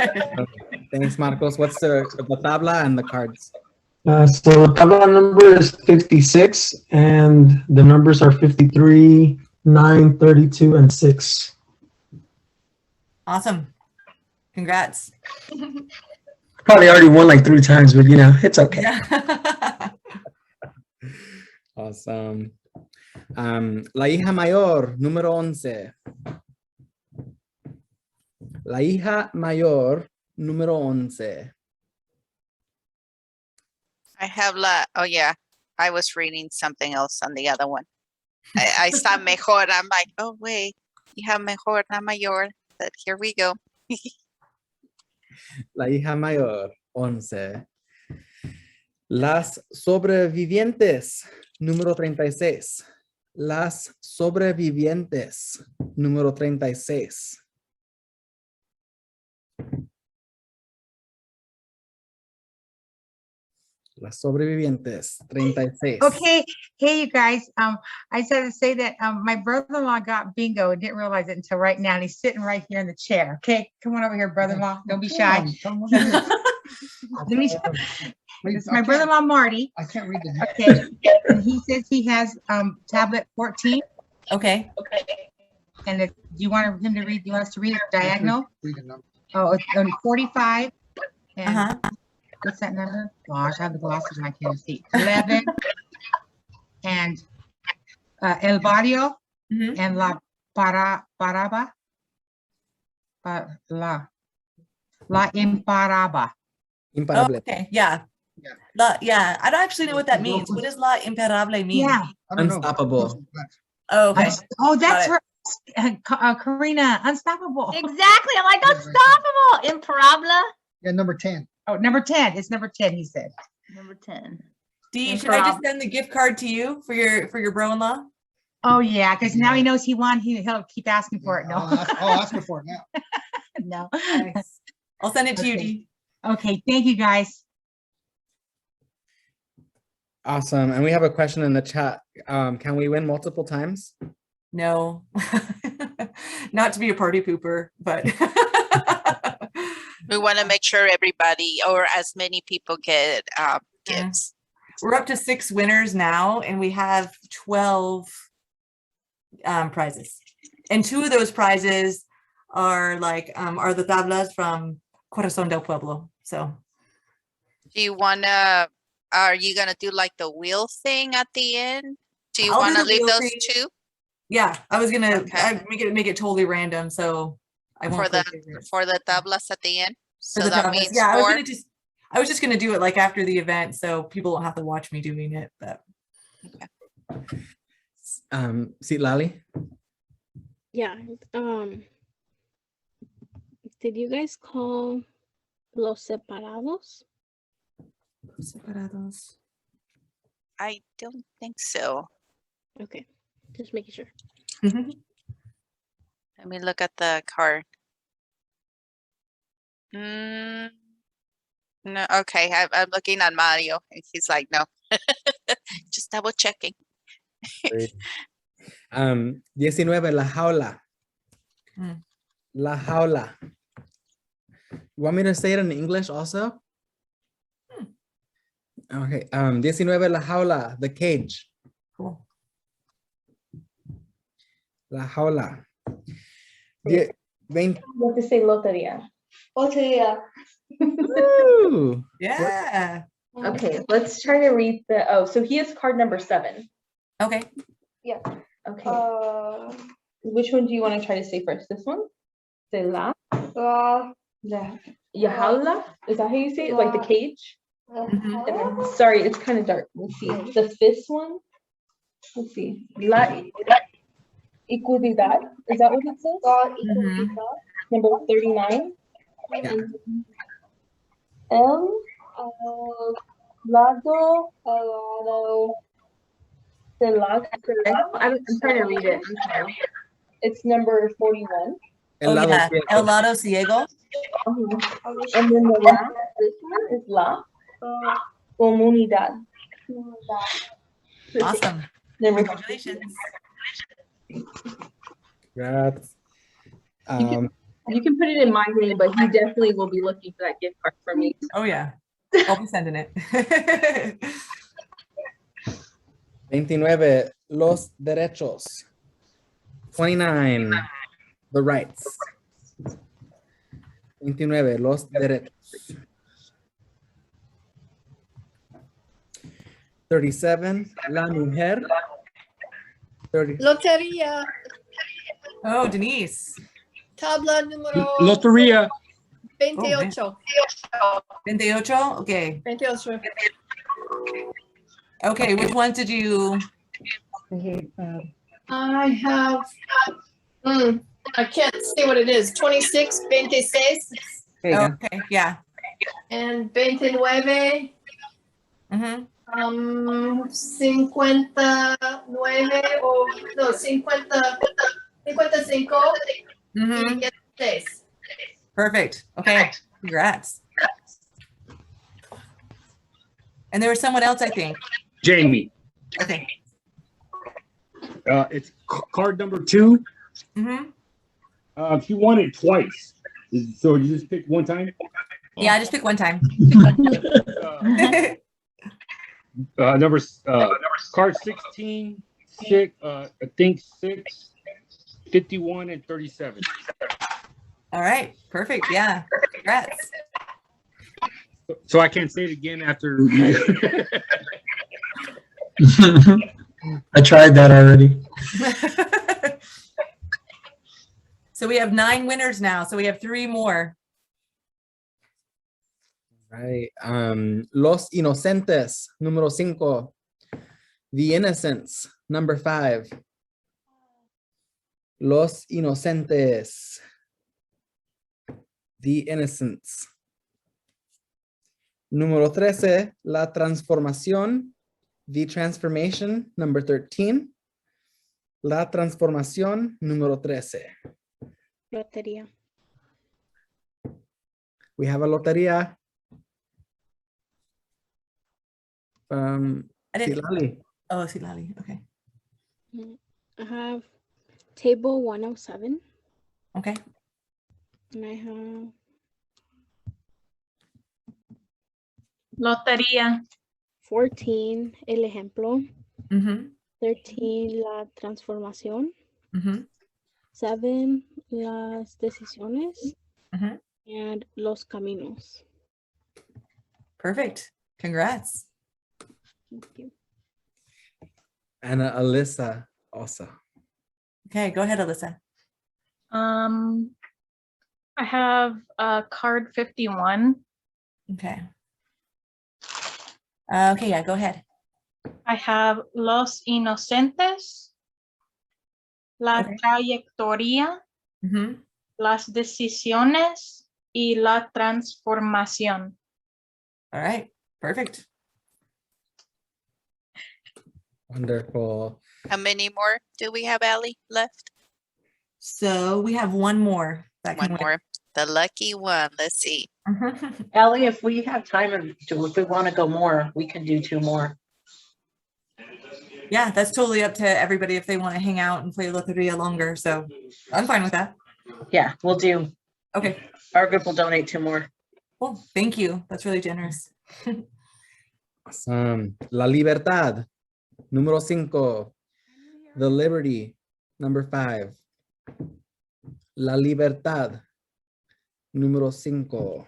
Okay. Thanks, Marcos. What's the tabla and the cards? So the tabla number is 56, and the numbers are 53, 9, 32, and 6. Awesome. Congrats. Probably already won like 3 times, but you know, it's okay. Awesome. La hija mayor, número 11. La hija mayor, número 11. I have oh yeah, I was reading something else on the other one. I saw mejor. I'm like, oh wait, you have mejor, not mayor. But here we go. La hija mayor, 11. Las sobrevivientes, número 36. Las sobrevivientes, número 36. Las sobrevivientes, 36. Okay, hey you guys. I said to say that my brother-in-law got bingo and didn't realize it until right now. And he's sitting right here in the chair. Okay, come on over here, brother-in-law. Don't be shy. It's my brother-in-law Marty. I can't read the Okay, and he says he has tablet 14. Okay. And do you want him to read? Do you want us to read it diagonal? Read the number. Oh, it's 45. And what's that number? Gosh, I have the glasses and I can't see. 11. And El Barrio and La Paraba. La Imparaba. Imparable. Okay, yeah. Yeah, I don't actually know what that means. What does La Imparable mean? Yeah. Unstoppable. Oh, okay. Oh, that's Got her. Karina, unstoppable. Exactly. I'm like, unstoppable. Imparabla. Yeah, number 10. Oh, number 10. It's number 10, he said. Number 10. Dee, should I just send the gift card to you for your bro-in-law? Oh, yeah, because now he knows he won. He'll keep asking for it. No. I'll ask her for it now. No. Nice. I'll send it to you, Dee. Okay, thank you, guys. Awesome. And we have a question in the chat. Can we win multiple times? No. Not to be a party pooper, but We want to make sure everybody or as many people get gifts. we're up to 6 winners now, and we have 12 prizes. And 2 of those prizes are the tablas from Corazón del Pueblo. So Do you want to, are you going to do like the wheel thing at the end? Do you I'll want do to the leave wheel those thing. 2? Yeah, I was gonna make it totally random, so I won't For the tablas at the end? So for the that tablas. means Yeah, 4? I was just gonna do it like after the event, so people don't have to watch me doing it, but. Citlali? Yeah. Did you guys call los separados? Separados. I don't think so. Okay, just making sure. Let me look at the card. No, okay, I'm looking at Mario. And he's like, no. Just double checking. 19, la jaula. La jaula. You want me to say it in English also? Okay, 19, la jaula, the cage. Cool. La jaula. What to say loteria? Loteria. Ooh. Yeah. Okay, let's try to read so he has card number 7. Okay. Yeah. Okay. Which one do you want to try to say first? This one? Say la. La. Yahala? Is that how you say it? Like the cage? And then, sorry, it's kind of dark. Let's see. The 5th one? Let's see. La equidad. Is that what it says? Number 39. Yeah. El lado de la. I'm trying to read it. I'm sorry. It's number 41. Oh yeah, El Lado Ciego. And then the last, this one is La Comunidad. Awesome. Congratulations. Congrats. You can put it in my name, but he definitely will be looking for that gift card from me. Oh yeah, I'll be sending it. 29, los derechos. 29, the rights. 29, los derechos. 37, la mujer. 30. Lotería. Oh, Denise. Tabla número Lotería. 28. 28, okay. 28. Okay, which one did you? I have, I can't say what it is. 26, 26. Okay, yeah. And 29. 59 o no, 50, 55 y 16. Perfect. Okay, congrats. And there was someone else, I think. Jamie. Okay. It's card number 2. She won it twice. So you just pick one time? Yeah, I just pick one time. Card 16, 6, I think 6, 51, and 37. All right, perfect. Yeah, congrats. So I can't say it again after. I tried that already. So we have 9 winners now. So we have 3 more. Right. Los inocentes, número 5. The innocents, number 5. Los inocentes. The innocents. Número 13, la transformación. The transformation, number 13. La transformación, número 13. Lotería. We have a lotería. Citlali. Oh, Citlali. Okay. I have table 107. Okay. And I have Lotería. 14, el ejemplo. 13, la transformación. 7, las decisiones. And los caminos. Perfect. Congrats. Thank you. And Alyssa also. Okay, go ahead, Alyssa. I have card 51. Okay. Okay, yeah, go ahead. I have Los Inocentes, La Trayectoria, Las Decisiones, y La Transformación. All right, perfect. Wonderful. How many more do we have, Allie, left? So we have one more. That can One more. The lucky one. Let's see. Ellie, if we have time and if we want to go more, we can do 2 more. Yeah, that's totally up to everybody if they want to hang out and play Loteria longer. So I'm fine with that. Yeah, we'll do. Okay. Our group will donate 2 more. Cool. Thank you. That's really generous. Awesome. La Libertad. Número 5. The Liberty. Number 5. La Libertad. Número 5.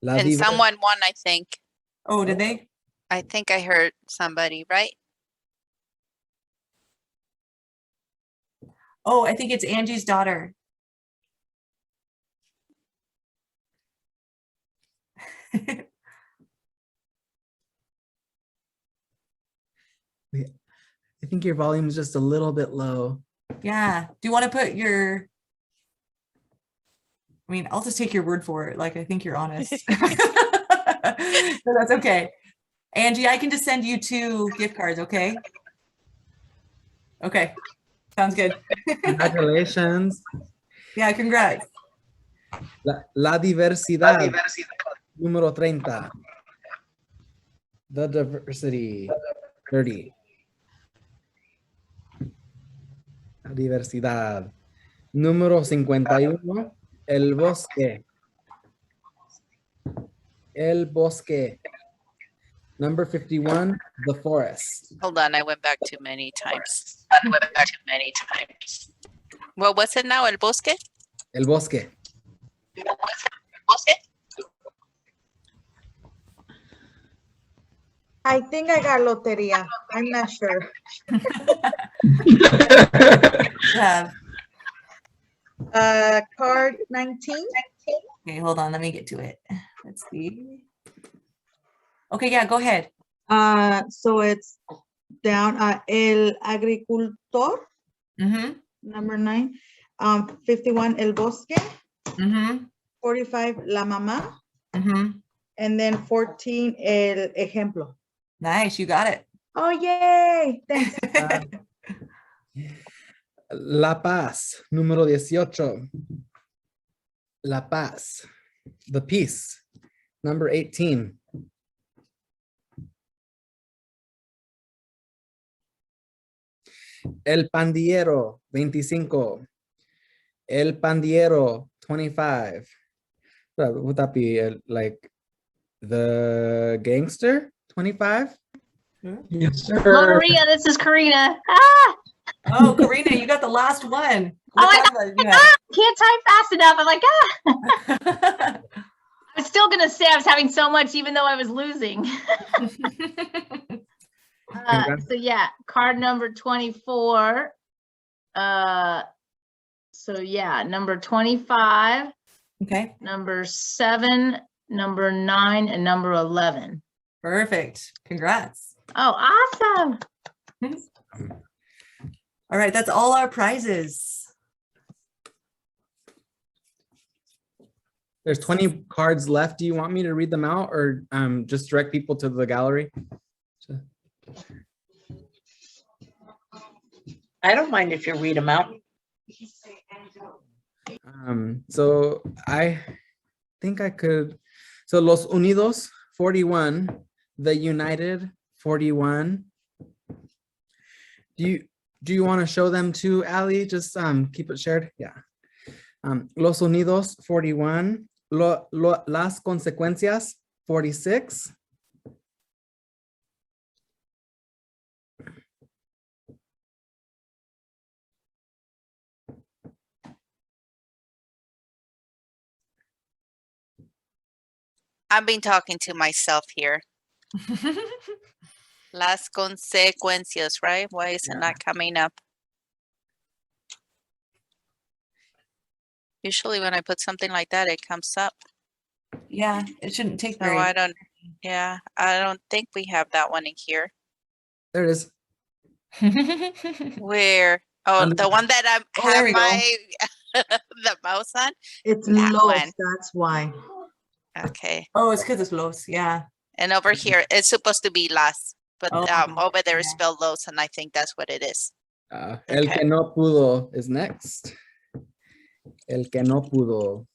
And someone won, I think. Oh, did they? I think I heard somebody, right? Oh, I think it's Angie's daughter. I think your volume is just a little bit low. Yeah. Do you want to put your, I mean, I'll just take your word for it. Like, I think you're honest. So that's okay. Angie, I can just send you 2 gift cards, okay? Okay. Sounds good. Congratulations. Yeah, congrats. La Diversidad. Número 30. The Diversity. 30. La Diversidad. Número 51. El Bosque. El Bosque. Number 51. The Forest. Hold on, I went back too many times. What was it now? El Bosque? El Bosque. I think I got Loteria. I'm not sure. Yeah. Card 19. Okay, hold on. Let me get to it. Let's see. Okay, yeah, go ahead. So it's down El Agricultor. Number 9. 51 El Bosque. 45 La Mamá. And then 14 El Ejemplo. Nice, you got it. Oh, yay. Thanks. La Paz. Número 18. La Paz. The Peace. Number 18. El Pandillero. 25. El Pandillero. 25. Would that be like the gangster? 25? Yes, sir. Hello, Maria. This is Karina. Ah! Oh, Karina, you got the last one. Can't type fast enough. I'm like, I was still gonna say I was having so much, even though I was losing. So yeah, card number 24. So yeah, number 25. Okay. Number 7, number 9, and number 11. Perfect. Congrats. Oh, awesome. All right, that's all our prizes. There's 20 cards left. Do you want me to read them out or just direct people to the gallery? I don't mind if you read them out. So I think I could. So Los Unidos, 41. The United, 41. Do you want to show them too, Allie? Just keep it shared. Yeah. Los Unidos, 41. Las Consecuencias, 46. I've been talking to myself here. Las consecuencias, right? Why is it not coming up? Usually when I put something like that, it comes up. Yeah, it shouldn't take So very. I don't think we have that one in here. There it is. Where? Oh, the one that I there have we go. my the mouse on. It's That Los, one. that's why. Okay. Oh, it's because it's Los. Yeah. And over here, it's supposed to be las, but Oh, over there is spelled los, and I think that's what it is. El que no pudo is next. El que no pudo.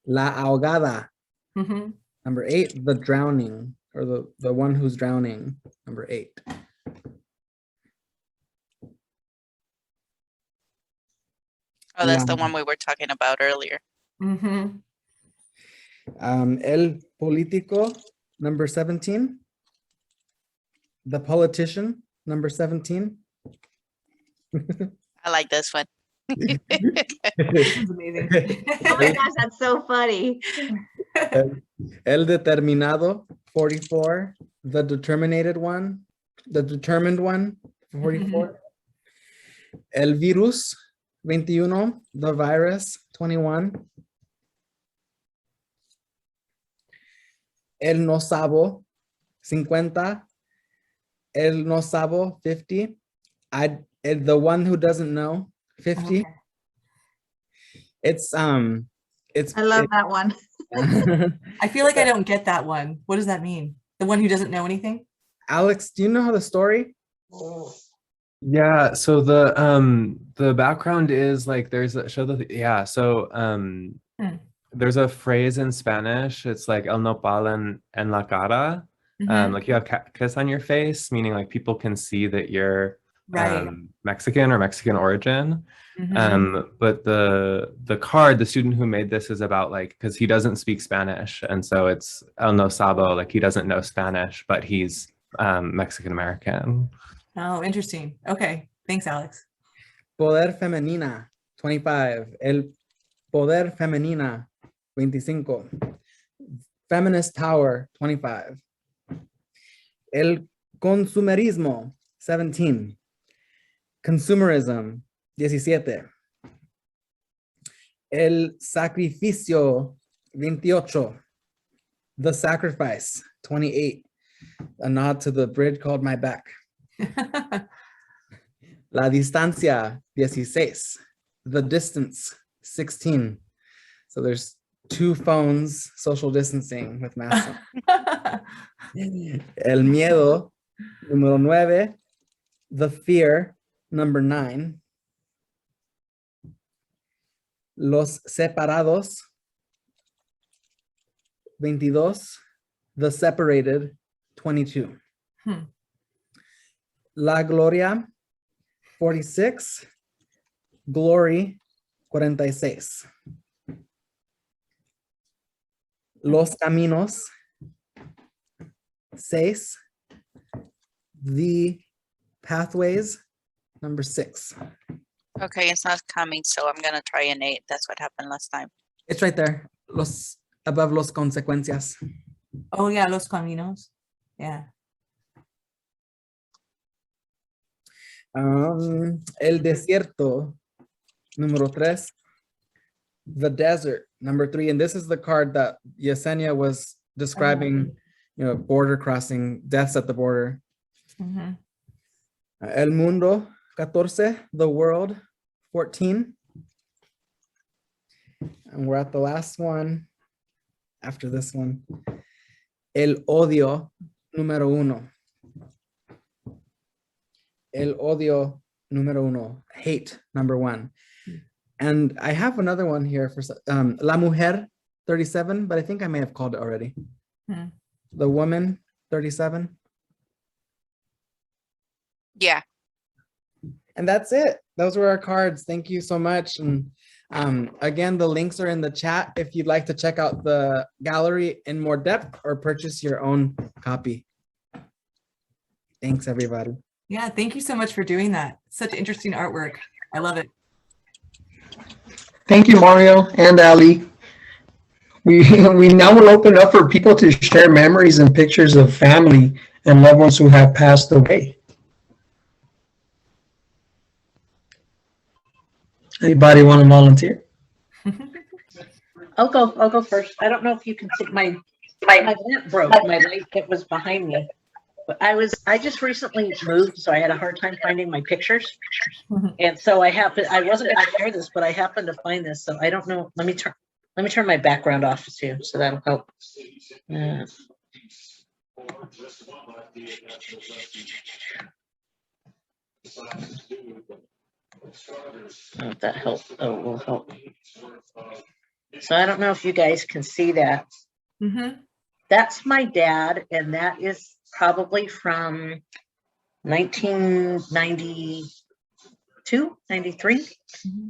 La ahogada. Mhm. Number 8, the drowning, or the one who's drowning. Number 8. Oh, that's the one we were talking about earlier. Mm-hmm. El político, number 17. The politician, number 17. I like this one. That's amazing. Oh my gosh, that's so funny. El determinado, 44. The determined one, 44. El virus, 21. The virus, 21. El no sabo, 50. El no sabo, 50. The one who doesn't know, 50. Okay. It's I love that one. I feel like I don't get that one. What does that mean? The one who doesn't know anything? Alex, do you know the story? Yeah, so the background is like there's a show that there's a phrase in Spanish. It's like el nopal en la cara. Mhm. Like you have kiss on your face, meaning like people can see that you're Right. Mexican or Mexican origin. Mhm. But the card, the student who made this is about like, because he doesn't speak Spanish, and so it's el no sabo, like he doesn't know Spanish, but he's Mexican American. Oh, interesting. Okay. Thanks, Alex. Poder femenina, 25. El poder femenina, 25. Feminist power, 25. El consumerismo, 17. Consumerism, 17. El sacrificio, 28. The sacrifice, 28. A nod to the bridge called My Back. La distancia, 16. The distance, 16. So there's 2 phones, social distancing with masks on. El miedo, número 9. The fear, number 9. Los separados, 22. The separated, 22. La gloria, 46. Glory, 46. Los caminos, 6. The pathways, number 6. Okay, it's not coming, so I'm gonna try an 8. That's what happened last time. It's right there. Above los consecuencias. Oh, yeah, Los Caminos. Yeah. El desierto, número 3. The desert, number 3. And this is the card that Yesenia was describing, border crossing, deaths at the border. Mhm. El mundo, 14. The world, 14. And we're at the last one after this one. El odio, número 1. El odio, número 1. Hate, number 1. And I have another one here for La mujer, 37, but I think I may have called it already. The woman, 37. Yeah. And that's it. Those were our cards. Thank you so much. And again, the links are in the chat if you'd like to check out the gallery in more depth or purchase your own copy. Thanks, everybody. Yeah, thank you so much for doing that. Such interesting artwork. I love it. Thank you, Mario and Ali. We now will open up for people to share memories and pictures of family and loved ones who have passed away. Anybody want to volunteer? I'll go first. I don't know if you can see my lamp broke, my light that was behind me. But I just recently moved, so I had a hard time finding my pictures. And so I wasn't going to share this, but I happened to find this. So I don't know. Let me turn my background off too, so that'll help. If that helps. Oh, will help. So I don't know if you guys can see that. That's my dad, and that is probably from 1992, 93.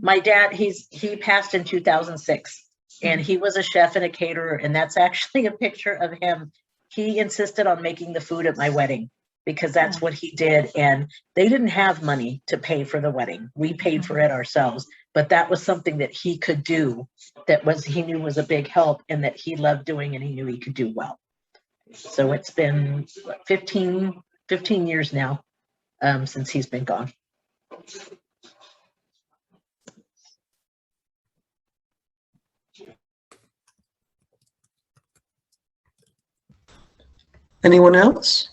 My dad, he passed in 2006, and he was a chef and a caterer, and that's actually a picture of him. He insisted on making the food at my wedding because that's what he did, and they didn't have money to pay for the wedding. We paid for it ourselves, but that was something that he could do that he knew was a big help and that he loved doing and he knew he could do well. So it's been 15 years now since he's been gone. Anyone else?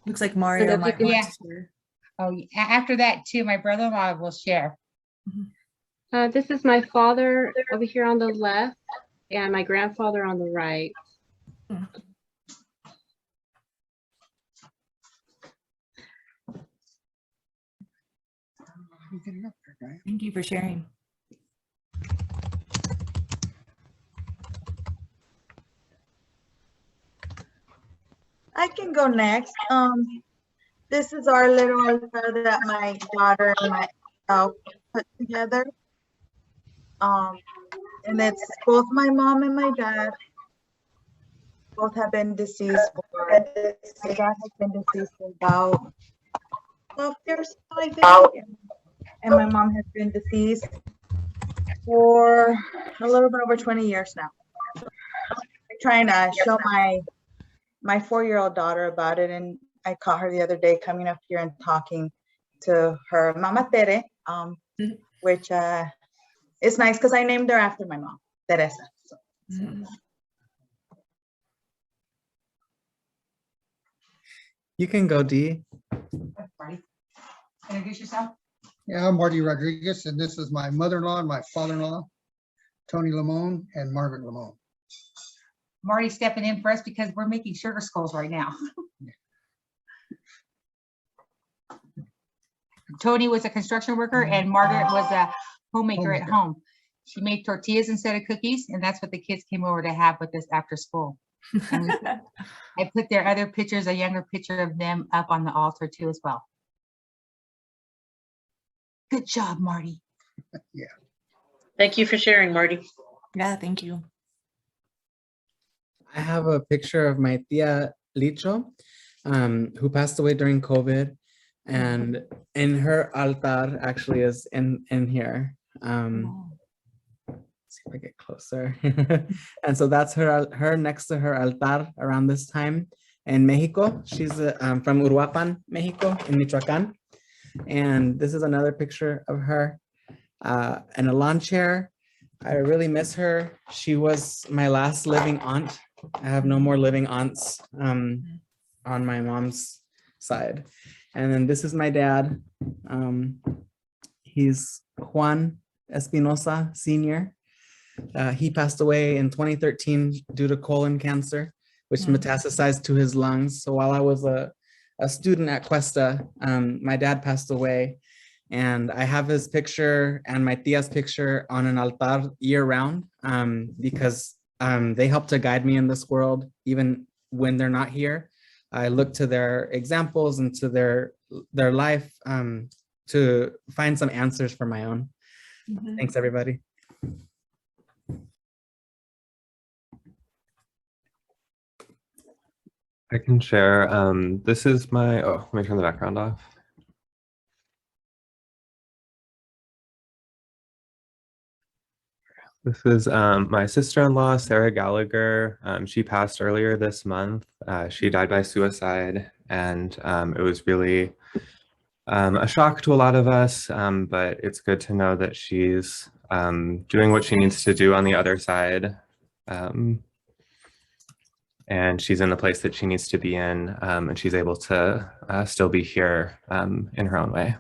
Looks like Mario might want to share. Oh, after that too, my brother-in-law will share. This is my father over here on the left and my grandfather on the right. Thank you for sharing. I can go next. This is our little altar that my daughter and my put together. And it's both my mom and my dad. Both have been deceased. My dad has been deceased for about 12 years, I think. And my mom has been deceased for a little bit over 20 years now. I'm trying to show my 4-year-old daughter about it, and I caught her the other day coming up here and talking to her Mama Tere, which is nice because I named her after my mom, Teresa. So. You can go, Dee. Marty, introduce yourself. Yeah, I'm Marty Rodriguez, and this is my mother-in-law and my father-in-law, Tony Lamone and Margaret Lamone. Marty's stepping in for us because we're making sugar skulls right now. Tony was a construction worker and Margaret was a homemaker at home. She made tortillas instead of cookies, and that's what the kids came over to have with us after school. I put their other pictures, a younger picture of them up on the altar too as well. Good job, Marty. Yeah. Thank you for sharing, Marty. Yeah, thank you. I have a picture of my tia Licho, who passed away during COVID, and in her altar actually is in here. See if I get closer. And so that's her next to her altar around this time in Mexico. She's from Uruapan, Mexico, in Michoacan. And this is another picture of her in a lawn chair. I really miss her. She was my last living aunt. I have no more living aunts on my mom's side. And then this is my dad. He's Juan Espinosa Sr. He passed away in 2013 due to colon cancer, which metastasized to his lungs. So while I was a student at Cuesta, my dad passed away, and I have his picture and my tia's picture on an altar year round because they help to guide me in this world, even when they're not here. I look to their examples and to their life to find some answers for my own. Thanks, everybody. I can share. This is my, let me turn the background off. This is my sister-in-law, Sarah Gallagher. She passed earlier this month. She died by suicide, and it was really a shock to a lot of us, but it's good to know that she's doing what she needs to do on the other side. And she's in the place that she needs to be in, and she's able to still be here in her own way.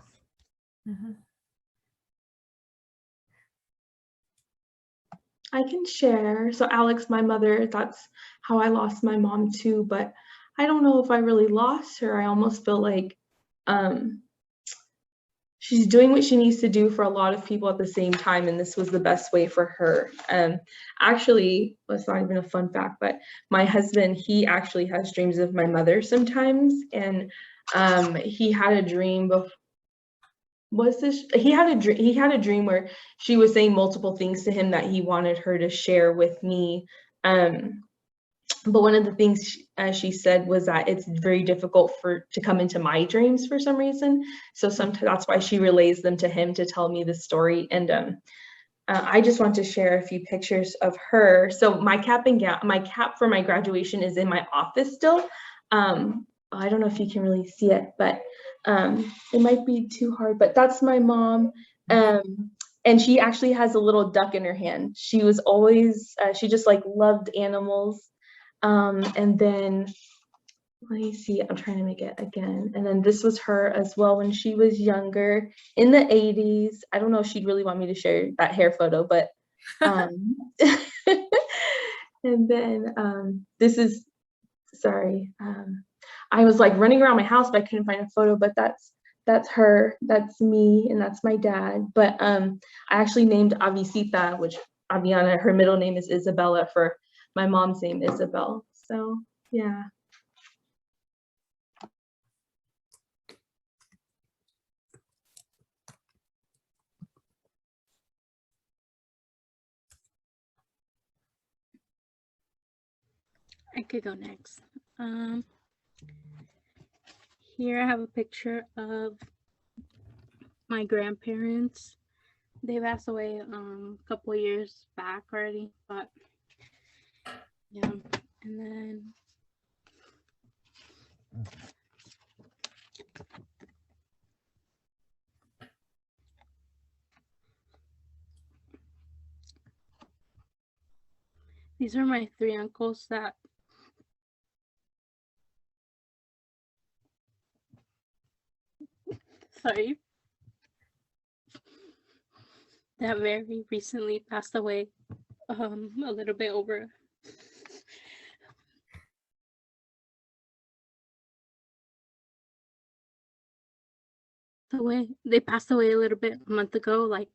I can share. So Alex, my mother, that's how I lost my mom too, but I don't know if I really lost her. I almost feel like she's doing what she needs to do for a lot of people at the same time, and this was the best way for her. Actually, that's not even a fun fact, but my husband, he actually has dreams of my mother sometimes, and he had a dream he had a dream where she was saying multiple things to him that he wanted her to share with me. But one of the things she said was that it's very difficult to come into my dreams for some reason. So sometimes that's why she relays them to him to tell me the story. And I just want to share a few pictures of her. So my cap for my graduation is in my office still. I don't know if you can really see it, but it might be too hard, but that's my mom. And she actually has a little duck in her hand. She was always, she just like loved animals. And then, let me see, I'm trying to make it again. And then this was her as well when she was younger in the 80s. I don't know if she'd really want me to share that hair photo, but, and then this is, sorry. I was like running around my house, but I couldn't find a photo, but that's her, that's me, and that's my dad. But I actually named Avisita, which Aviana, her middle name is Isabella, for my mom's name, Isabel. So yeah. I could go next. Here I have a picture of my grandparents. They passed away a couple years back already, but yeah. And then these are my 3 uncles that sorry, that very recently passed away a little bit over they passed away a little bit a month ago, like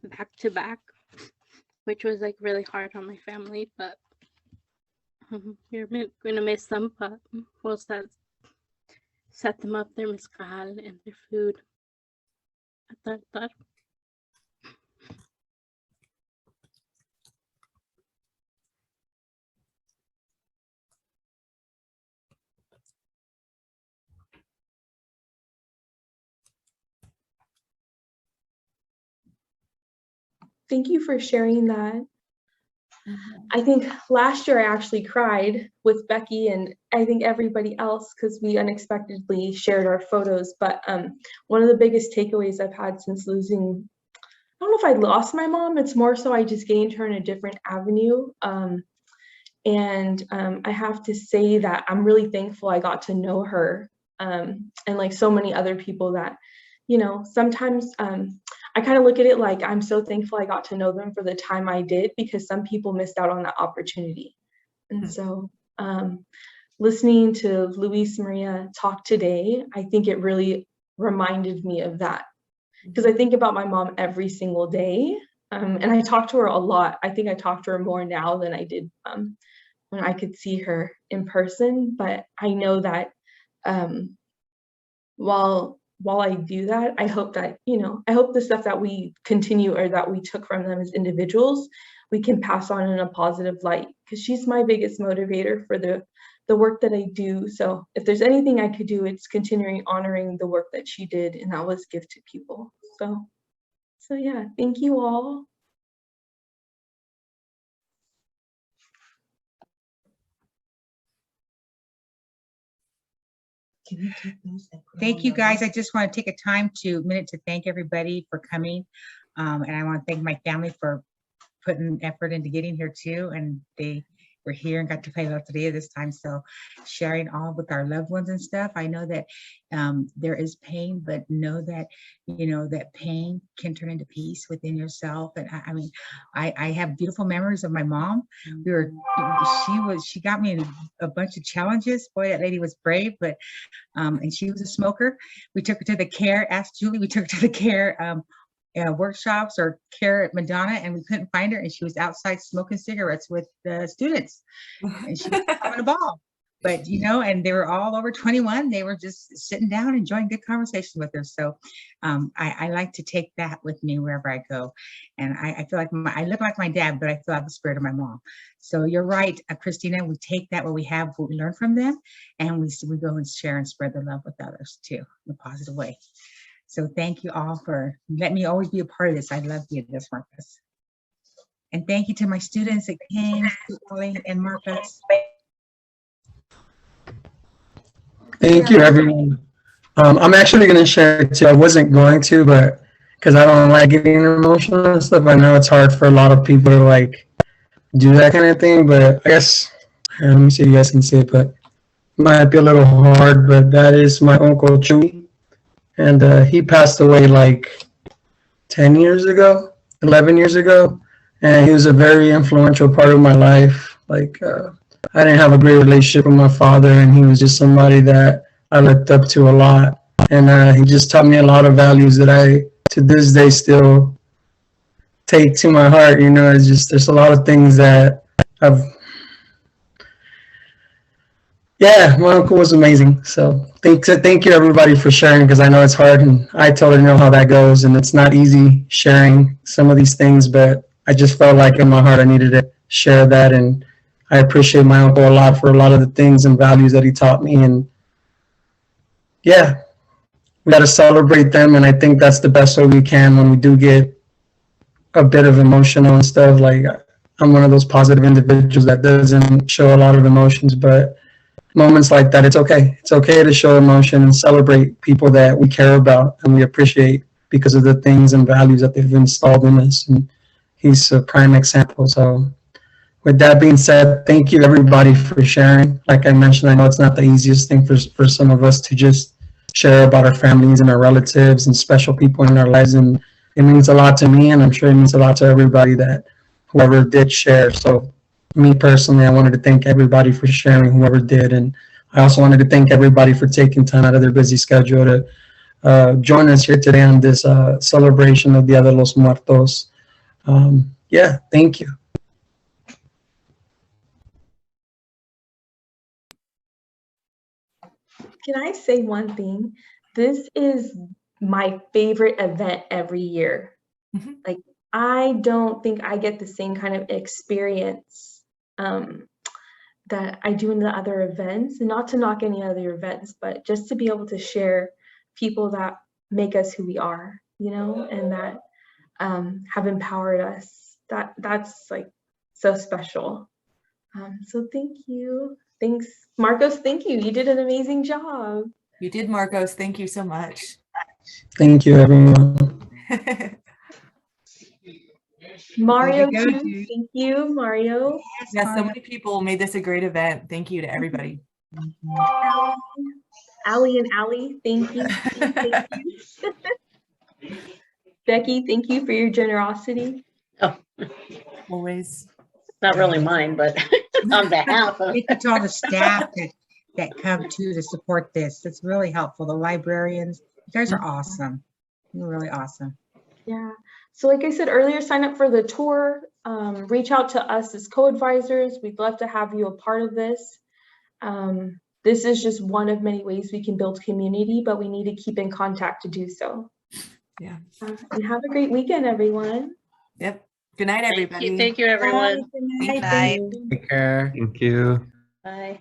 back to back, which was like really hard on my family, but we're gonna miss them, but we'll set them up their mezcal and their food at the altar. Thank you for sharing that. I think last year I actually cried with Becky and I think everybody else because we unexpectedly shared our photos. But one of the biggest takeaways I've had since losing, I don't know if I lost my mom, it's more so I just gained her in a different avenue. And I have to say that I'm really thankful I got to know her and like so many other people that, you know, sometimes I kind of look at it like I'm so thankful I got to know them for the time I did because some people missed out on that opportunity. And so listening to Luis Maria talk today, I think it really reminded me of that because I think about my mom every single day and I talk to her a lot. I think I talk to her more now than I did when I could see her in person, but I know that while I do that, I hope that, you know, I hope the stuff that we continue or that we took from them as individuals, we can pass on in a positive light because she's my biggest motivator for the work that I do. So if there's anything I could do, it's continuing honoring the work that she did, and that was give to people. So yeah, thank you all. Thank you, guys. I just want to take a minute to thank everybody for coming. And I want to thank my family for putting effort into getting here too. And they were here and got to play Loteria this time. So sharing all with our loved ones and stuff. I know that there is pain, but know that, you know, that pain can turn into peace within yourself. And I mean, I have beautiful memories of my mom. She got me in a bunch of challenges. Boy, that lady was brave, but and she was a smoker. We took her to the care, asked Julie, we took her to the care workshops or care at Madonna, and we couldn't find her, and she was outside smoking cigarettes with the students, and she was having a ball. But you know, and they were all over 21. They were just sitting down, enjoying good conversation with her. So I like to take that with me wherever I go, and I feel like I look like my dad, but I feel like the spirit of my mom. So you're right, Christina. We take that what we have, what we learn from them, and we go and share and spread the love with others too in a positive way. So thank you all for letting me always be a part of this. I love you, this, Marcus. And thank you to my students that came, Ollie and Marcus. Thank you, everyone. I'm actually going to share too. I wasn't going to, but because I don't like getting emotional and stuff, I know it's hard for a lot of people to like do that kind of thing. But I guess, here, let me see if you guys can see it, but it might be a little hard. But that is my uncle Chewy. And he passed away like 10 years ago, 11 years ago. And he was a very influential part of my life. Like, I didn't have a great relationship with my father, and he was just somebody that I looked up to a lot. And he just taught me a lot of values that I, to this day, still take to my heart. You know, it's just, there's a lot of things that yeah, my uncle was amazing. So thank you everybody for sharing, because I know it's hard, and I totally know how that goes, and it's not easy sharing some of these things, but I just felt like in my heart I needed to share that, and I appreciate my uncle a lot for a lot of the things and values that he taught me. And yeah, we got to celebrate them, and I think that's the best way we can when we do get a bit of emotional and stuff. Like, I'm one of those positive individuals that doesn't show a lot of emotions, but moments like that, it's okay. It's okay to show emotion and celebrate people that we care about and we appreciate because of the things and values that they've installed in us. And he's a prime example. So with that being said, thank you everybody for sharing. Like I mentioned, I know it's not the easiest thing for some of us to just share about our families and our relatives and special people in our lives. And it means a lot to me, and I'm sure it means a lot to everybody, that whoever did share. So me personally, I wanted to thank everybody for sharing, whoever did. And I also wanted to thank everybody for taking time out of their busy schedule to join us here today on this celebration of Dia de los Muertos. Yeah, thank you. Can I say one thing? This is my favorite event every year. Like, I don't think I get the same kind of experience that I do in the other events, and not to knock any other events, but just to be able to share people that make us who we are, you know, and that have empowered us. That's like so special. So thank you. Thanks, Marcos. Thank you. You did an amazing job. You did, Marcos. Thank you so much. Thank you, everyone. Mario, There you go, too. dude. Thank you, Mario. Yes, so many people made this a great event. Thank you to everybody. Allie and Allie, thank you. Thank you. Becky, thank you for your generosity. Oh, Always. not really mine, but on behalf of. Thank you to all the staff that come to support this. It's really helpful. The librarians, you guys are awesome. You're really awesome. Yeah. So like I said earlier, sign up for the tour. Reach out to us as co-advisors. We'd love to have you a part of this. This is just one of many ways we can build community, but we need to keep in contact to do so. Yeah. And have a great weekend, everyone. Yep. Good night, everybody. Thank you, everyone. Bye. Good night. Bye. Take care. Thank you. Bye.